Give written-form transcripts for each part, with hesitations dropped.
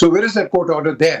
so where is that court order there?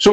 So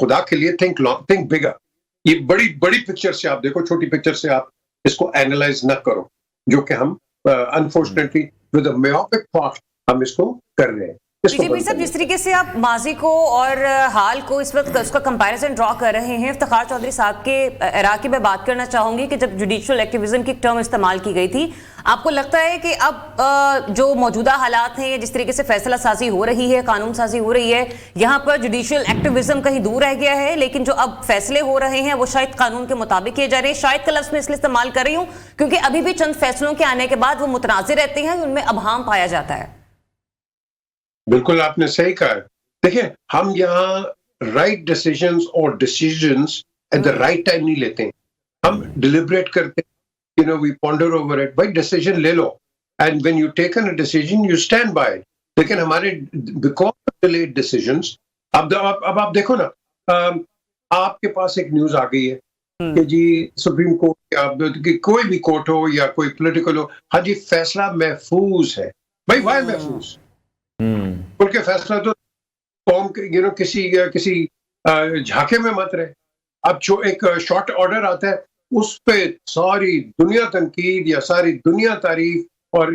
خدا کے لیے تھنک لانگ, تھنک بگر. یہ بڑی بڑی پکچر سے آپ دیکھو, چھوٹی پکچر سے آپ اس کو اینالائز نہ کرو, جو کہ ہم انفارچونیٹلی ود اے میوپک تھاٹ ہم اس کو کر رہے ہیں. جی پیر صاحب, جس طریقے سے آپ ماضی کو اور حال کو اس وقت اس کا کمپیریزن ڈرا کر رہے ہیں, افتخار چودھری صاحب کے عراق کی میں بات کرنا چاہوں گی کہ جب جوڈیشل ایکٹیویزم کی ٹرم استعمال کی گئی تھی, آپ کو لگتا ہے کہ اب جو موجودہ حالات ہیں, جس طریقے سے فیصلہ سازی ہو رہی ہے, قانون سازی ہو رہی ہے, یہاں پر جوڈیشل ایکٹیویزم کہیں دور رہ گیا ہے, لیکن جو اب فیصلے ہو رہے ہیں وہ شاید قانون کے مطابق کیے جا رہے ہیں؟ شاید کا لفظ میں اس لیے استعمال کر رہی ہوں کیونکہ ابھی بھی چند فیصلوں کے آنے کے بعد وہ متنازع رہتے ہیں, ان میں ابہام پایا جاتا ہے. بالکل آپ نے صحیح کہا. دیکھیں, ہم یہاں رائٹ ڈیسیژنز اور decisions at the right time نہیں لیتے ہیں. ہم ڈیلیبریٹ کرتے ہیں, وی پونڈر اوور اٹ. بھائی ڈیسیژن لے لو, and when you taken a decision you stand by it. لیکن ہمارے بیکاز آف ڈیلیڈ ڈیسیژنز, اب آپ دیکھو نا, آپ کے پاس ایک نیوز آ گئی ہے کہ جی سپریم کورٹ, کوئی بھی کورٹ ہو یا کوئی پولیٹیکل ہو, ہاں جی فیصلہ محفوظ ہے. بھائی وائی محفوظ؟ بلکہ فیصلہ تو قوم کسی جھانکے میں مت رہے. اب جو ایک شارٹ آرڈر آتا ہے اس پہ ساری دنیا تنقید یا ساری دنیا تعریف, اور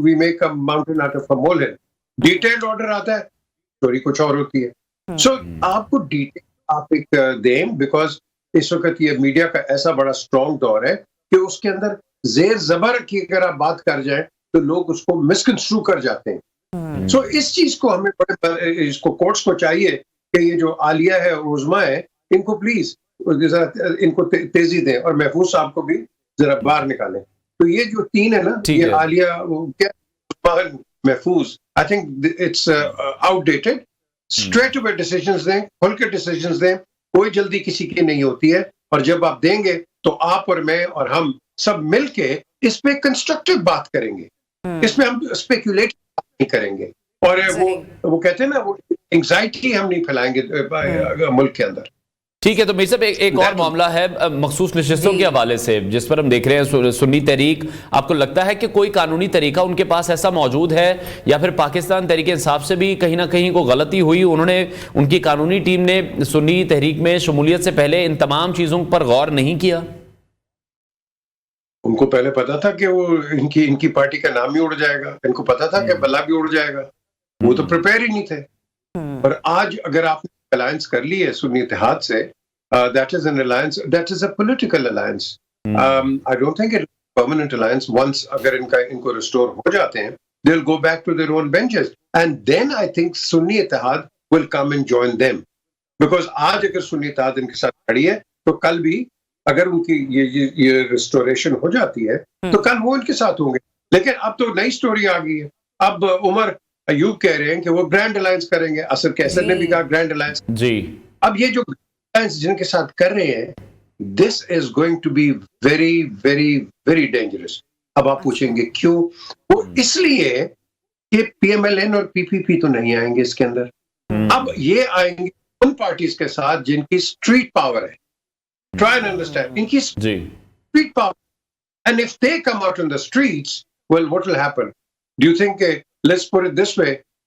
we make a mountain out of a molehill. Detailed order آتا ہے, اسٹوری کچھ اور ہوتی ہے. سو آپ کو ڈیٹیل آپ ایک دیں, بیکاز اس وقت یہ میڈیا کا ایسا بڑا اسٹرانگ دور ہے کہ اس کے اندر زیر زبر کی اگر آپ بات کر جائیں تو لوگ اس کو مسکنسٹرو کر جاتے ہیں. سو اس چیز کو ہمیں اس کو کورٹس کو چاہیے کہ یہ جو عالیہ ہے اور عظما ہے, ان کو پلیز ان کو تیزی دیں, اور محفوظ صاحب کو بھی ذرا باہر نکالیں. تو یہ جو تین ہے نا, یہ Aliya Mahfooz, I think it's outdated. Straight away decisions دیں, کھل کے ڈیسیژنز دیں, کوئی جلدی کسی کی نہیں ہوتی ہے. اور جب آپ دیں گے تو آپ اور میں اور ہم سب مل کے اس پہ کنسٹرکٹیو بات کریں گے, اس میں ہم اسپیکولیٹ نہیں کریں گے, اور وہ کہتے ہیں نا, وہ انگزائٹی ہم نہیں پھیلائیں گے ملک کے اندر. ٹھیک ہے, تو میر صاحب ایک اور معاملہ ہے مخصوص نشستوں کے حوالے سے, جس پر ہم دیکھ رہے ہیں سنی تحریک. آپ کو لگتا ہے کہ کوئی قانونی طریقہ ان کے پاس ایسا موجود ہے, یا پھر پاکستان تحریک انصاف سے بھی کہیں نہ کہیں کوئی غلطی ہوئی, ان کی قانونی ٹیم نے سنی تحریک میں شمولیت سے پہلے ان تمام چیزوں پر غور نہیں کیا؟ ان کو پہلے پتا تھا کہ وہ ان کی پارٹی کا نام ہی اڑ جائے گا, ان کو پتا تھا کہ بلا بھی اڑ جائے گا, وہ تو پریپیئر ہی نہیں تھے. اور آج اگر آپ نے الائنس کر لی ہے سنی اتحاد سے, that is an alliance, that is a political alliance. I don't think it's a permanent alliance. Once اگر ان کو ریسٹور ہو جاتے ہیں, they'll go back to their own benches, and then I think سنی اتحاد will come and join them. Because آج اگر سنی اتحاد ان کے ساتھ کھڑی ہے تو کل بھی اگر ان کی یہ ریسٹوریشن ہو جاتی ہے تو کل وہ ان کے ساتھ ہوں گے. لیکن اب تو نئی سٹوری آ گئی ہے. اب عمر ایوب کہہ رہے ہیں کہ وہ گرینڈ الائنس کریں گے, اصل کیسر نے بھی کہا گرینڈ الائنس. جی, اب یہ جو الائنس جن کے ساتھ کر رہے ہیں, this is going to be very very very dangerous. اب آپ پوچھیں گے کیوں؟ وہ اس لیے کہ پی ایم ایل این اور پی پی پی تو نہیں آئیں گے اس کے اندر. اب یہ آئیں گے ان پارٹیز کے ساتھ جن کی اسٹریٹ پاور ہے. Try and understand. In case street power, and if they come out in the streets, well, what will happen? Do you think? Let's put it this way: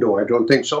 No, I don't think so.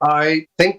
I think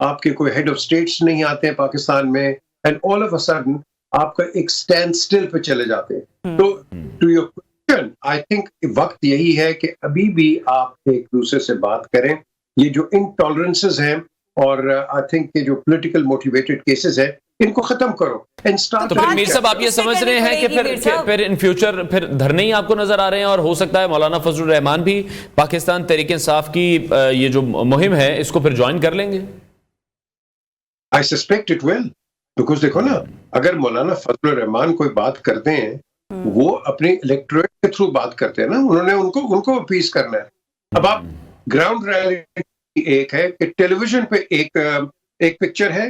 آپ کے کوئی head of states نہیں آتے ہیں پاکستان میں, and all of a sudden آپ کا ایک اسٹینڈ اسٹل پہ چلے جاتے ہیں. تو to your question, I think وقت یہی ہے کہ ابھی بھی آپ ایک دوسرے سے بات کریں. یہ جو انٹالرنسز ہیں اور آئی تھنک یہ جو پولیٹیکل موٹیویٹڈ کیسز ہیں, ان کو ختم کرو. تو پھر میر صاحب آپ یہ سمجھ رہے ہیں کہ پھر ان فیوچر پھر دھرنے ہی آپ کو نظر آ رہے ہیں, اور ہو سکتا ہے مولانا فضل الرحمان بھی پاکستان تحریک انصاف کی یہ جو مہم ہے اس کو پھر جوائن کر لیں گے؟ I suspect it will, because دیکھو نا, اگر مولانا فضل الرحمان کوئی بات کرتے ہیں, وہ اپنی الیکٹوریٹ کے تھرو بات کرتے ہیں نا, انہوں نے ان کو اپیز کرنا ہے. اب آپ گراؤنڈ ریالٹی ایک ہے کہ ٹیلی ویژن پہ ایک پکچر ہے,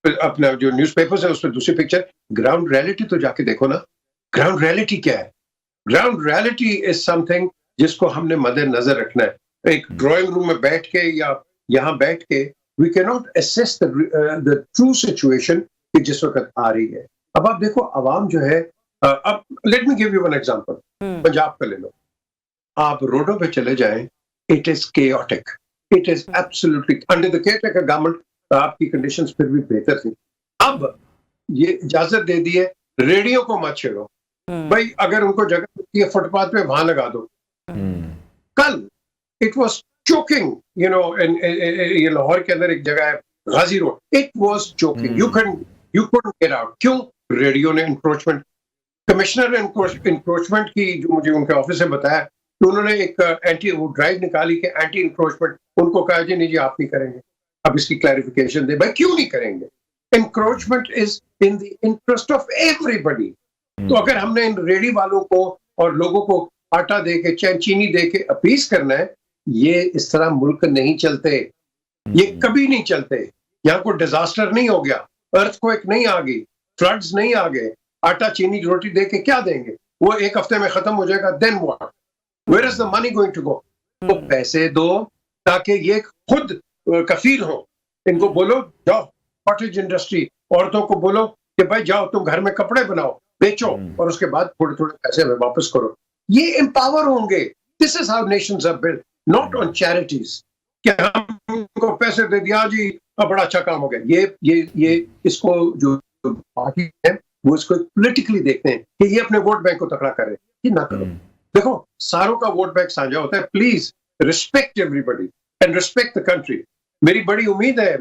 اپنا جو نیوز پیپرز ہے اس پہ دوسری پکچر. گراؤنڈ ریالٹی تو جا کے دیکھو نا. گراؤنڈ ریالٹی کیا ہے؟ Ground reality is some thing جس کو ہم نے مد نظر رکھنا ہے. ایک ڈرائنگ روم میں بیٹھ کے یا یہاں بیٹھ کے وی کی not assess the true situation کہ جس وقت آ رہی ہے. اب آپ دیکھو عوام جو ہے, اب let me give you one example, Punjab کا لے لو, آپ روڈوں پہ چلے جائیں, it is chaotic, it is absolutely under the care taker government آپ کی کنڈیشنز پھر بھی بہتر تھی. اب یہ اجازت دے دی ہے ریڈیو کو مت چھیڑو بھائی, اگر ان کو جگہ ملتی ہے فٹ پاتھ پہ وہاں لگا دو. کل it was choking, you know, یہ لاہور کے اندر ایک جگہ ہے Ghazi road, it was choking, you couldn't get out. کیوں؟ ریڈیو نے انکروچمنٹ, کمشنر نے انکروچمنٹ کی, جو مجھے ان کے آفس سے بتایا, تو انہوں نے ایک اینٹی وہ ڈرائیو نکالی کہ اینٹی انکروچمنٹ, ان کو کہا جی نہیں جی آپ نہیں کریں گے. اب اس کی کلیریفیکیشن دے بھائی کیوں نہیں کریں گے. Encroachment is in the interest of everybody. تو اگر ہم نے ان ریڈی والوں کو اور لوگوں کو آٹا دے کے چینی دے کے اپیز کرنا ہے, یہ اس طرح ملک نہیں چلتے, یہ کبھی نہیں چلتے. یہاں کوئی ڈیزاسٹر نہیں ہو گیا, ارتھ کوئک نہیں آ گئی, فلڈز نہیں آ گئے, آٹا چینی روٹی دے کے کیا دیں گے, وہ ایک ہفتے میں ختم ہو جائے گا. Then what, where is the money going to go. تو پیسے دو تاکہ یہ خود کفیل ہو. ان کو بولو جاؤ کاٹیج انڈسٹری, عورتوں کو بولو کہ بھائی جاؤ تم گھر میں کپڑے بناؤ بیچو, اور اس کے بعد تھوڑے تھوڑے پیسے میں واپس کرو. یہ امپاور ہوں گے. This is how nations are built, not on charities کہ ہم ان کو پیسے دے دیا جی بڑا اچھا کام ہو گیا. یہ اس کو جو پارٹی ہے وہ اس کو پولیٹیکلی دیکھتے ہیں کہ یہ اپنے ووٹ بینک کو تکڑا کرے. یہ نہ کرو. دیکھو ساروں کا ووٹ بینک سانجھا ہوتا ہے. Please respect everybody and respect the country. میری بڑی امید ہے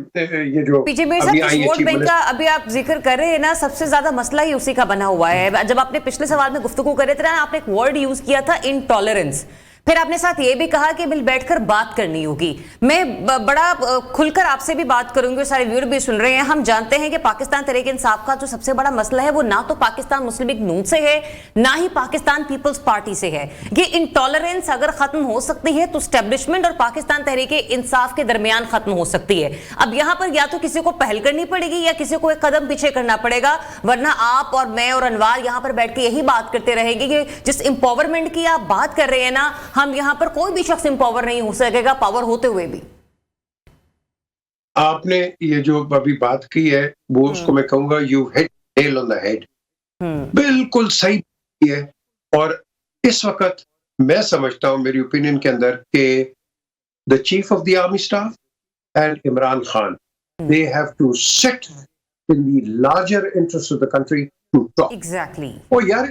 یہ جو پی جے میر صاحب ووٹ بینک کا ابھی آپ ذکر کر رہے ہیں نا, سب سے زیادہ مسئلہ ہی اسی کا بنا ہوا ہے. جب آپ نے پچھلے سوال میں گفتگو کر رہے تھے نا, آپ نے ایک ورڈ یوز کیا تھا انٹالرنس, پھر آپ نے ساتھ یہ بھی کہا کہ مل بیٹھ کر بات کرنی ہوگی. میں بڑا کھل کر آپ سے بھی بات کروں گی, سارے ویور بھی سن رہے ہیں. ہم جانتے ہیں کہ پاکستان تحریک انصاف کا جو سب سے بڑا مسئلہ ہے وہ نہ تو پاکستان مسلم لیگ نون سے ہے, نہ ہی پاکستان پیپلز پارٹی سے ہے. یہ انٹالرنس اگر ختم ہو سکتی ہے تو اسٹیبلشمنٹ اور پاکستان تحریک انصاف کے درمیان ختم ہو سکتی ہے. اب یہاں پر یا تو کسی کو پہل کرنی پڑے گی یا کسی کو ایک قدم پیچھے کرنا پڑے گا, ورنہ آپ اور میں اور انوار یہاں پر بیٹھ کے یہی بات کرتے رہیں گے کہ جس امپاورمنٹ کی آپ بات کر رہے ہیں نا, ہم یہاں پر کوئی بھی شخص امپاور نہیں ہو سکے گا پاور ہوتے ہوئے بھی. آپ نے یہ جو ابھی بات کی ہے وہ اس کو میں کہوں گا you hit Nile on the head. بالکل صحیح ہے. اور اس وقت میں سمجھتا ہوں میری اوپینین کے اندر کہ the chief of the army staff and Imran Khan they have to sit in the larger interest of the country to talk. Exactly. اور یار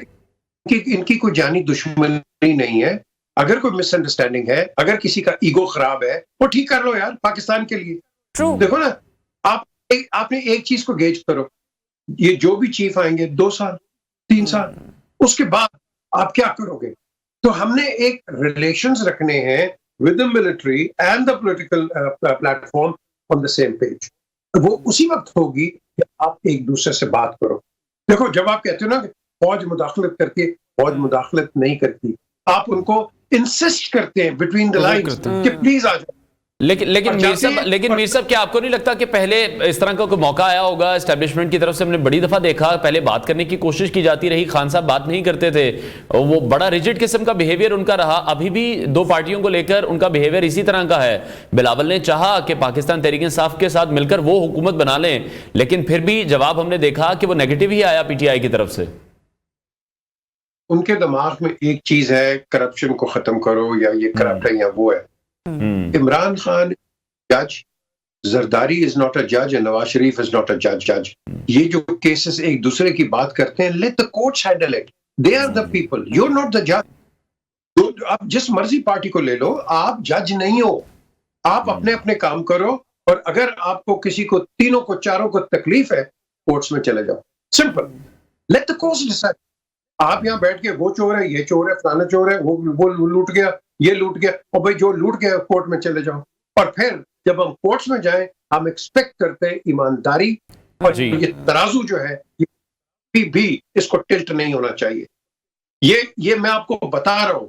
ان کی کوئی جانی دشمنی نہیں ہے. اگر کوئی مس انڈرسٹینڈنگ ہے, اگر کسی کا ایگو خراب ہے, وہ ٹھیک کر لو یار پاکستان کے لیے. دیکھو نا, آپ نے ایک چیز کو گیج کرو, یہ جو بھی چیف آئیں گے 2 سال 3 سال, اس کے بعد آپ کیا کرو گے. تو ہم نے ایک ریلیشنز رکھنے ہیں with the military and the political plate form on the same page. وہ اسی وقت ہوگی کہ آپ ایک دوسرے سے بات کرو. دیکھو جب آپ کہتے ہو نا کہ فوج مداخلت کرتی ہے, فوج مداخلت نہیں کرتی, آپ ان کو انسسٹ کرتے ہیں بٹوین دا لائنز کہ پلیز آ جاؤ. لیکن میر صاحب کیا آپ کو نہیں لگتا کہ پہلے اس طرح کا کوئی موقع آیا ہوگا اسٹیبلشمنٹ کی طرف سے؟ ہم نے بڑی دفعہ دیکھا پہلے بات کرنے کی کوشش کی جاتی رہی, خان صاحب بات نہیں کرتے تھے, وہ بڑا ریجڈ قسم کا بیہیویئر ان کا رہا. ابھی بھی 2 پارٹیوں کو لے کر ان کا بیہیویئر اسی طرح کا ہے. بلاول نے چاہا کہ پاکستان تحریک انصاف کے ساتھ مل کر وہ حکومت بنا لیں, لیکن پھر بھی جواب ہم نے دیکھا کہ وہ نیگیٹو ہی آیا پی ٹی آئی کی طرف سے. ان کے دماغ میں ایک چیز ہے, کرپشن کو ختم کرو یا یہ کرپٹ ہے یا وہ ہے. عمران خان جج, زرداری از ناٹ اے جج, and Nawaz Sharif is not a جج. یہ جو کیسز ایک دوسرے کی بات کرتے ہیں, let the courts handle it. They are the people, you are not the جج. آپ جس مرضی پارٹی کو لے لو, آپ جج نہیں ہو. آپ اپنے اپنے کام کرو, اور اگر آپ کو کسی کو 3 کو 4 کو تکلیف ہے, کورٹس میں چلے جاؤ. Simple. Late the courts decide. آپ یہاں بیٹھ کے وہ چور ہے, یہ چور ہے, فلانا چور ہے, وہ لوٹ گیا, یہ لوٹ گیا, اور بھائی جو لوٹ گیا کورٹ میں چلے جاؤ. اور پھر جب ہم کورٹس میں جائیں, ہم ایکسپیکٹ کرتے ہیں ایمانداری, اور یہ ترازو جو ہے بھی اس کو ٹلٹ نہیں ہونا چاہیے. یہ میں آپ کو بتا رہا ہوں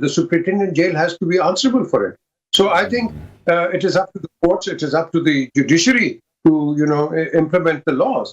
the superintendent jail has to be answerable for it. So I think it is up to the courts, it is up to the judiciary to implement the laws.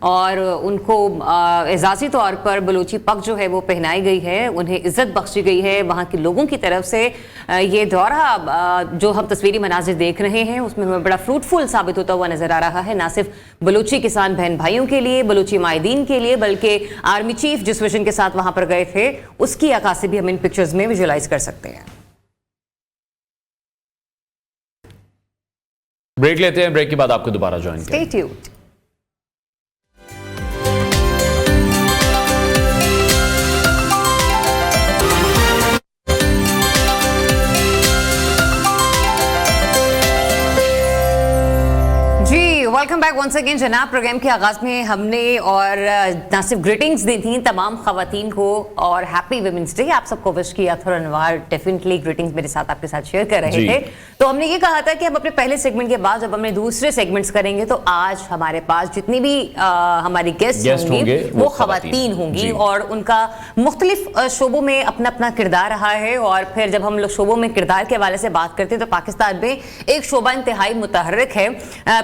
اور ان کو اعزازی طور پر بلوچی پگ جو ہے وہ پہنائی گئی ہے, انہیں عزت بخشی گئی ہے وہاں کے لوگوں کی طرف سے. یہ دورہ جو ہم تصویری مناظر دیکھ رہے ہیں اس میں ہمیں بڑا فروٹفل ثابت ہوتا ہوا نظر آ رہا ہے, نہ صرف بلوچی کسان بہن بھائیوں کے لیے, بلوچی مائدین کے لیے, بلکہ آرمی چیف جس ویژن کے ساتھ وہاں پر گئے تھے اس کی عکاسی بھی ہم ان پکچرز میں ویژوائز کر سکتے ہیں. بریک لیتے ہیں, بریک کے بعد آپ کو دوبارہ جوائن کریں. Stay tuned. Welcome back once again جناب. پروگرام کے آغاز میں ہم نے اور نہ صرف گریٹنگز دی تھیں تمام خواتین کو اور ہیپی ویمنس ڈے آپ سب کو وش کیا تھا, اور انوار ڈیفینیٹلی گریٹنگز میرے ساتھ آپ کے ساتھ شیئر کر رہے تھے. تو ہم نے یہ کہا تھا کہ ہم اپنے پہلے سیگمنٹ کے بعد جب ہم نے دوسرے سیگمنٹس کریں گے تو آج ہمارے پاس جتنی بھی ہماری گیسٹ ہوں گی وہ خواتین ہوں گی, اور ان کا مختلف شعبوں میں اپنا اپنا کردار رہا ہے. اور پھر جب ہم لوگ شعبوں میں کردار کے حوالے سے بات کرتے ہیں تو پاکستان میں ایک شعبہ انتہائی متحرک ہے,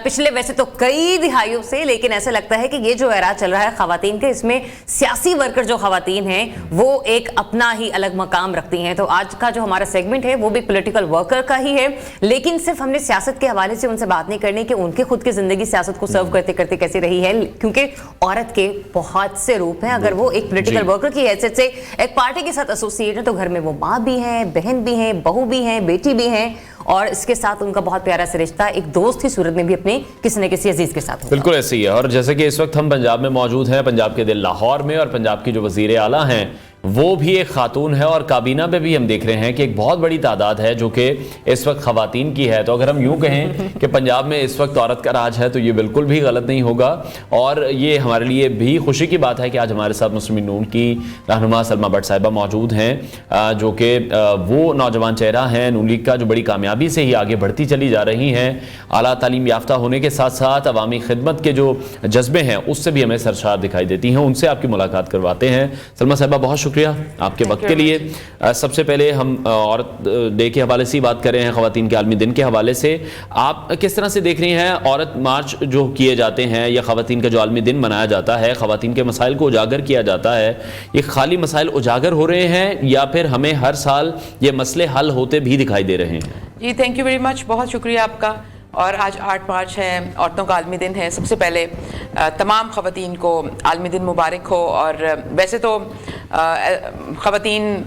پچھلے ویسے تو کئی دہائیوں سے, لیکن ایسا لگتا ہے کہ یہ جو ایرا چل رہا ہے خواتین کے, اس میں سیاسی ورکر جو خواتین ہیں وہ ایک اپنا ہی الگ مقام رکھتی ہیں. تو آج کا جو ہمارا سیگمنٹ ہے وہ بھی پولیٹیکل ورکر کا ہی ہے, لیکن صرف ہم نے سیاست کے حوالے سے ان سے بات نہیں کرنی کہ ان کی خود کی زندگی سیاست کو سرو کرتے کرتے کیسے رہی ہے, کیونکہ عورت کے بہت سے روپ ہیں. اگر وہ ایک پولیٹیکل ورکر کی حیثیت سے ایک پارٹی کے ساتھ ایسوسیٹ ہے تو گھر میں وہ ماں بھی ہیں, بہن بھی ہیں, بہو بھی ہیں, بیٹی بھی ہیں, اور اس کے ساتھ ان کا بہت پیارا سا رشتہ ایک دوست کی صورت میں بھی اپنے کسی نہ کسی عزیز کے ساتھ ہوگا. بالکل ایسے ہی ہے. اور جیسے کہ اس وقت ہم پنجاب میں موجود ہیں, پنجاب کے دل لاہور میں, اور پنجاب کی جو وزیر اعلیٰ ہیں وہ بھی ایک خاتون ہے, اور کابینہ پہ بھی ہم دیکھ رہے ہیں کہ ایک بہت بڑی تعداد ہے جو کہ اس وقت خواتین کی ہے. تو اگر ہم یوں کہیں کہ پنجاب میں اس وقت عورت کا راج ہے تو یہ بالکل بھی غلط نہیں ہوگا, اور یہ ہمارے لیے بھی خوشی کی بات ہے کہ آج ہمارے ساتھ مسلم نون کی رہنما سلمہ بٹ صاحبہ موجود ہیں, جو کہ وہ نوجوان چہرہ ہیں نون لیگ کا جو بڑی کامیابی سے ہی آگے بڑھتی چلی جا رہی ہیں. اعلیٰ تعلیم یافتہ ہونے کے ساتھ ساتھ عوامی خدمت کے جو جذبے ہیں اس سے بھی ہمیں سرشار دکھائی دیتی ہیں. ان سے آپ کی ملاقات کرواتے ہیں. سلمہ صاحبہ بہت شکریہ آپ کے وقت کے لیے. سب سے پہلے ہم عورت ڈے کے حوالے سے بات کر رہے ہیں, خواتین کے عالمی دن کے حوالے سے آپ کس طرح سے دیکھ رہی ہیں عورت مارچ جو کیے جاتے ہیں یا خواتین کا جو عالمی دن منایا جاتا ہے, خواتین کے مسائل کو اجاگر کیا جاتا ہے, یہ خالی مسائل اجاگر ہو رہے ہیں یا پھر ہمیں ہر سال یہ مسئلے حل ہوتے بھی دکھائی دے رہے ہیں؟ جی تھینک یو ویری مچ, بہت شکریہ آپ کا. اور آج 8 مارچ ہے, عورتوں کا عالمی دن ہے. سب سے پہلے تمام خواتین کو عالمی دن مبارک ہو. اور ویسے تو خواتین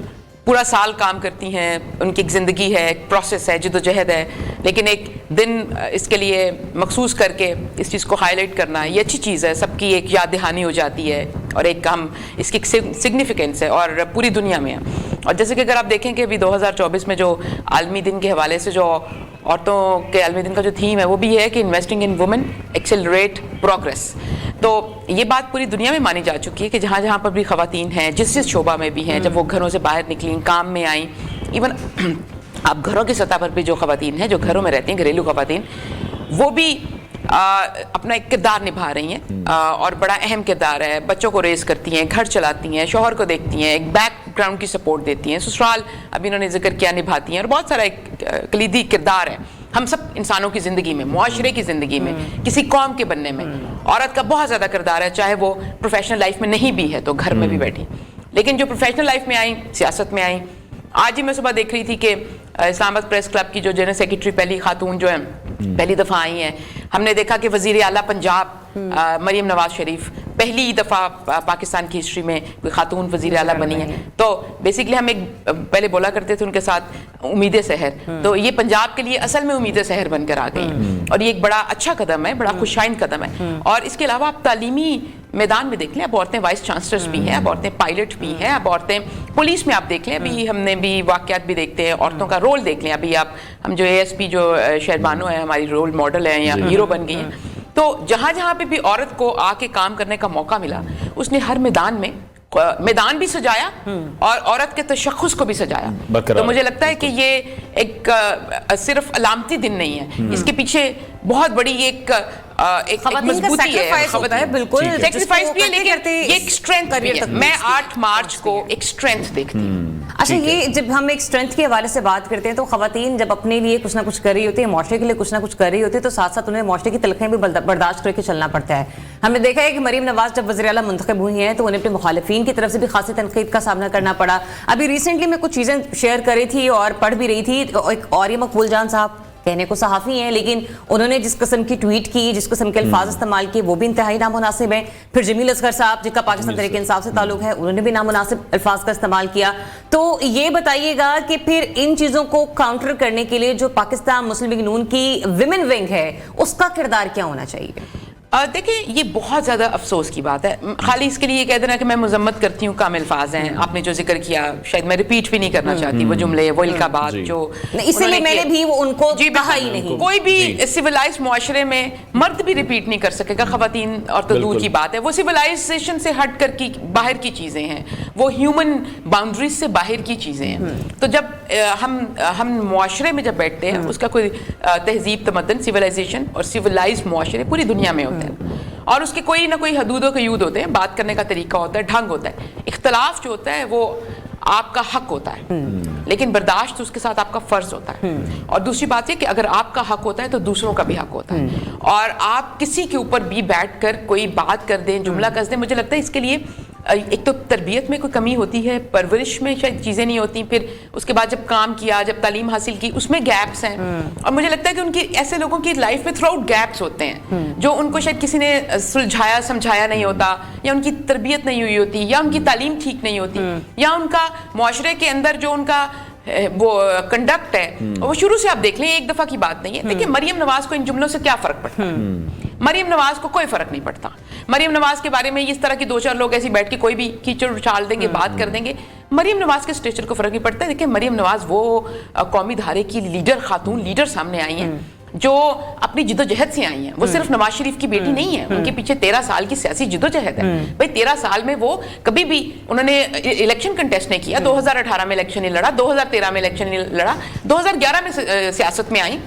پورا سال کام کرتی ہیں, ان کی ایک زندگی ہے, ایک پروسیس ہے, جد و جہد ہے, لیکن ایک دن اس کے لیے مخصوص کر کے اس چیز کو ہائی لائٹ کرنا یہ اچھی چیز ہے. سب کی ایک یاد دہانی ہو جاتی ہے, اور ایک ہم اس کی سگنیفیکنس ہے اور پوری دنیا میں ہے. اور جیسے کہ اگر آپ دیکھیں کہ ابھی 2024 میں جو عالمی دن کے حوالے سے جو عورتوں کے عالمی دن کا جو تھیم ہے وہ بھی یہ ہے کہ investing in women accelerate progress. تو یہ بات پوری دنیا میں مانی جا چکی ہے کہ جہاں جہاں پر بھی خواتین ہیں, جس شعبہ میں بھی ہیں, جب وہ گھروں سے باہر نکلیں, کام میں آئیں, ایون آپ گھروں کی سطح پر بھی جو خواتین ہیں جو گھروں میں رہتی ہیں, گھریلو خواتین, وہ بھی اپنا ایک کردار نبھا رہی ہیں, اور بڑا اہم کردار ہے. بچوں کو ریز کرتی ہیں, گھر چلاتی ہیں, شوہر کو دیکھتی ہیں, ایک بیک گراؤنڈ کی سپورٹ دیتی ہیں, سسرال ابھی انہوں نے ذکر کیا نبھاتی ہیں, اور بہت سارا ایک کلیدی کردار ہے ہم سب انسانوں کی زندگی میں, معاشرے کی زندگی میں, کسی قوم کے بننے میں. عورت کا بہت زیادہ کردار ہے, چاہے وہ پروفیشنل لائف میں نہیں بھی ہے تو گھر میں بھی بیٹھی, لیکن جو پروفیشنل لائف میں آئیں, سیاست میں آئیں. آج ہی میں صبح دیکھ رہی تھی کہ اسلام آباد پریس کلب کی جو جنرل سیکرٹری پہلی خاتون جو ہیں پہلی دفعہ آئی ہیں. ہم نے دیکھا کہ وزیر اعلیٰ پنجاب مریم نواز شریف پہلی دفعہ پاکستان کی ہسٹری میں کوئی خاتون وزیر اعلیٰ بنی ہے. تو بیسیکلی ہم ایک پہلے بولا کرتے تھے ان کے ساتھ امید سحر, تو یہ پنجاب کے لیے اصل میں امید سحر بن کر آ گئی ہیں, اور یہ ایک بڑا اچھا قدم ہے, بڑا خوشائن قدم ہے. اور اس کے علاوہ آپ تعلیمی میدان میں دیکھ لیں, اب عورتیں وائس چانسلرز بھی ہیں, اب عورتیں پائلٹ بھی ہیں, اب عورتیں پولیس میں آپ دیکھ لیں, ابھی ہم نے بھی واقعات بھی دیکھتے ہیں, عورتوں کا رول دیکھ لیں. ابھی آپ ہم جو ASP جو شہربانو ہے ہماری رول ماڈل ہیں یا ہیرو بن گئی ہیں. تو جہاں جہاں پہ بھی عورت کو آ کے کام کرنے کا موقع ملا, اس نے ہر میدان میں میدان بھی سجایا اور عورت کے تشخص کو بھی سجایا. تو مجھے لگتا ہے کہ یہ ایک صرف علامتی دن نہیں ہے, اس کے پیچھے بہت بڑی ایک مضبوطی ہے, بالکل سیکریفائس بھی ہے, لیکن یہ ایک اسٹرینتھ بھی ہے. میں 8 مارچ کو ایک اسٹرینتھ دیکھتی ہوں. اچھا یہ جب ہم ایک اسٹرینتھ کے حوالے سے بات کرتے ہیں تو خواتین جب اپنے لیے کچھ نہ کچھ کر رہی ہوتی ہیں, معاشرے کے لیے کچھ نہ کچھ کر رہی ہوتی ہے, تو ساتھ ساتھ انہیں معاشرے کی تلخیاں بھی برداشت کر کے چلنا پڑتا ہے. ہم نے دیکھا ہے کہ مریم نواز جب وزیر اعلیٰ منتخب ہوئی ہیں تو انہیں اپنے مخالفین کی طرف سے بھی خاصی تنقید کا سامنا کرنا پڑا. ابھی ریسنٹلی میں کچھ چیزیں شیئر کر رہی تھی اور پڑھ بھی رہی تھی, ایک اور یہ مقبول جان صاحب کہنے کو صحافی ہیں لیکن انہوں نے جس قسم کی ٹویٹ کی, جس قسم کے الفاظ استعمال کیے وہ بھی انتہائی نامناسب ہیں. پھر جمیل اصغر صاحب جن کا پاکستان تحریک انصاف سے تعلق ہے, انہوں نے بھی نامناسب الفاظ کا استعمال کیا. تو یہ بتائیے گا کہ پھر ان چیزوں کو کاؤنٹر کرنے کے لیے جو پاکستان مسلم لیگ نون کی ویمن ونگ ہے اس کا کردار کیا ہونا چاہیے؟ دیکھیں یہ بہت زیادہ افسوس کی بات ہے. خالی اس کے لیے یہ کہہ دینا کہ میں مذمت کرتی ہوں کام الفاظ ہیں, آپ نے جو ذکر کیا شاید میں ریپیٹ بھی نہیں کرنا چاہتی وہ جملے, وہ القابات جو اسی لیے میں نے بھی وہ ان کو کہا ہی نہیں. کوئی بھی سویلائز معاشرے میں مرد بھی ریپیٹ نہیں کر سکے گا, خواتین اور تو دور کی بات ہے. وہ سویلائزیشن سے ہٹ کر کی باہر کی چیزیں ہیں, وہ ہیومن باؤنڈریز سے باہر کی چیزیں ہیں. تو جب ہم معاشرے میں جب بیٹھتے ہیں, اس کا کوئی تہذیب تمدن سویلائزیشن اور سویلائز معاشرے پوری دنیا میں ہوتے ہیں اور اس کے کوئی نہ کوئی حدود و قیود ہوتے ہیں, بات کرنے کا طریقہ ہوتا ہے, ڈھنگ ہوتا ہے. اختلاف جو ہوتا ہے وہ آپ کا حق ہوتا ہے لیکن برداشت اس کے ساتھ آپ کا فرض ہوتا ہے. اور دوسری بات یہ کہ اگر آپ کا حق ہوتا ہے تو دوسروں کا بھی حق ہوتا ہے. اور آپ کسی کے اوپر بھی بیٹھ کر کوئی بات کر دیں, جملہ کس دیں, مجھے لگتا ہے اس کے لیے ایک تو تربیت میں کوئی کمی ہوتی ہے, پرورش میں شاید چیزیں نہیں ہوتی, پھر اس کے بعد جب کام کیا, جب تعلیم حاصل کی, اس میں گیپس ہیں. اور مجھے لگتا ہے کہ ان کی ایسے لوگوں کی لائف میں تھرو آؤٹ گیپس ہوتے ہیں جو ان کو شاید کسی نے سلجھایا سمجھایا نہیں ہوتا, یا ان کی تربیت نہیں ہوئی ہوتی, یا ان کی تعلیم ٹھیک نہیں ہوتی, یا ان کا معاشرے کے اندر جو ان کا وہ کنڈکٹ ہے وہ شروع سے آپ دیکھ لیں ایک دفعہ کی بات نہیں ہے. دیکھیں مریم نواز کو ان جملوں سے کیا فرق پڑتا ہے؟ مریم نواز کو کوئی فرق نہیں پڑتا. مریم نواز کے بارے میں اس طرح کی دو چار لوگ ایسی بیٹھ کے کوئی بھی کیچڑ اچھال دیں گے, بات کر دیں گے. مریم نواز کے اسٹیچر کو فرق نہیں پڑتا. دیکھیں مریم نواز وہ قومی دھارے کی لیڈر, خاتون لیڈر سامنے آئی ہیں جو اپنی جدوجہد سے آئی ہیں. وہ صرف نواز شریف کی بیٹی نہیں ہے, ان کے پیچھے 13 سال کی سیاسی جدوجہد ہے. بھائی 13 سال میں وہ کبھی بھی انہوں نے الیکشن کنٹیسٹ نہیں کیا, 2018 میں الیکشن نہیں لڑا, 2013 میں الیکشن نہیں لڑا, 2011 میں سیاست میں آئی,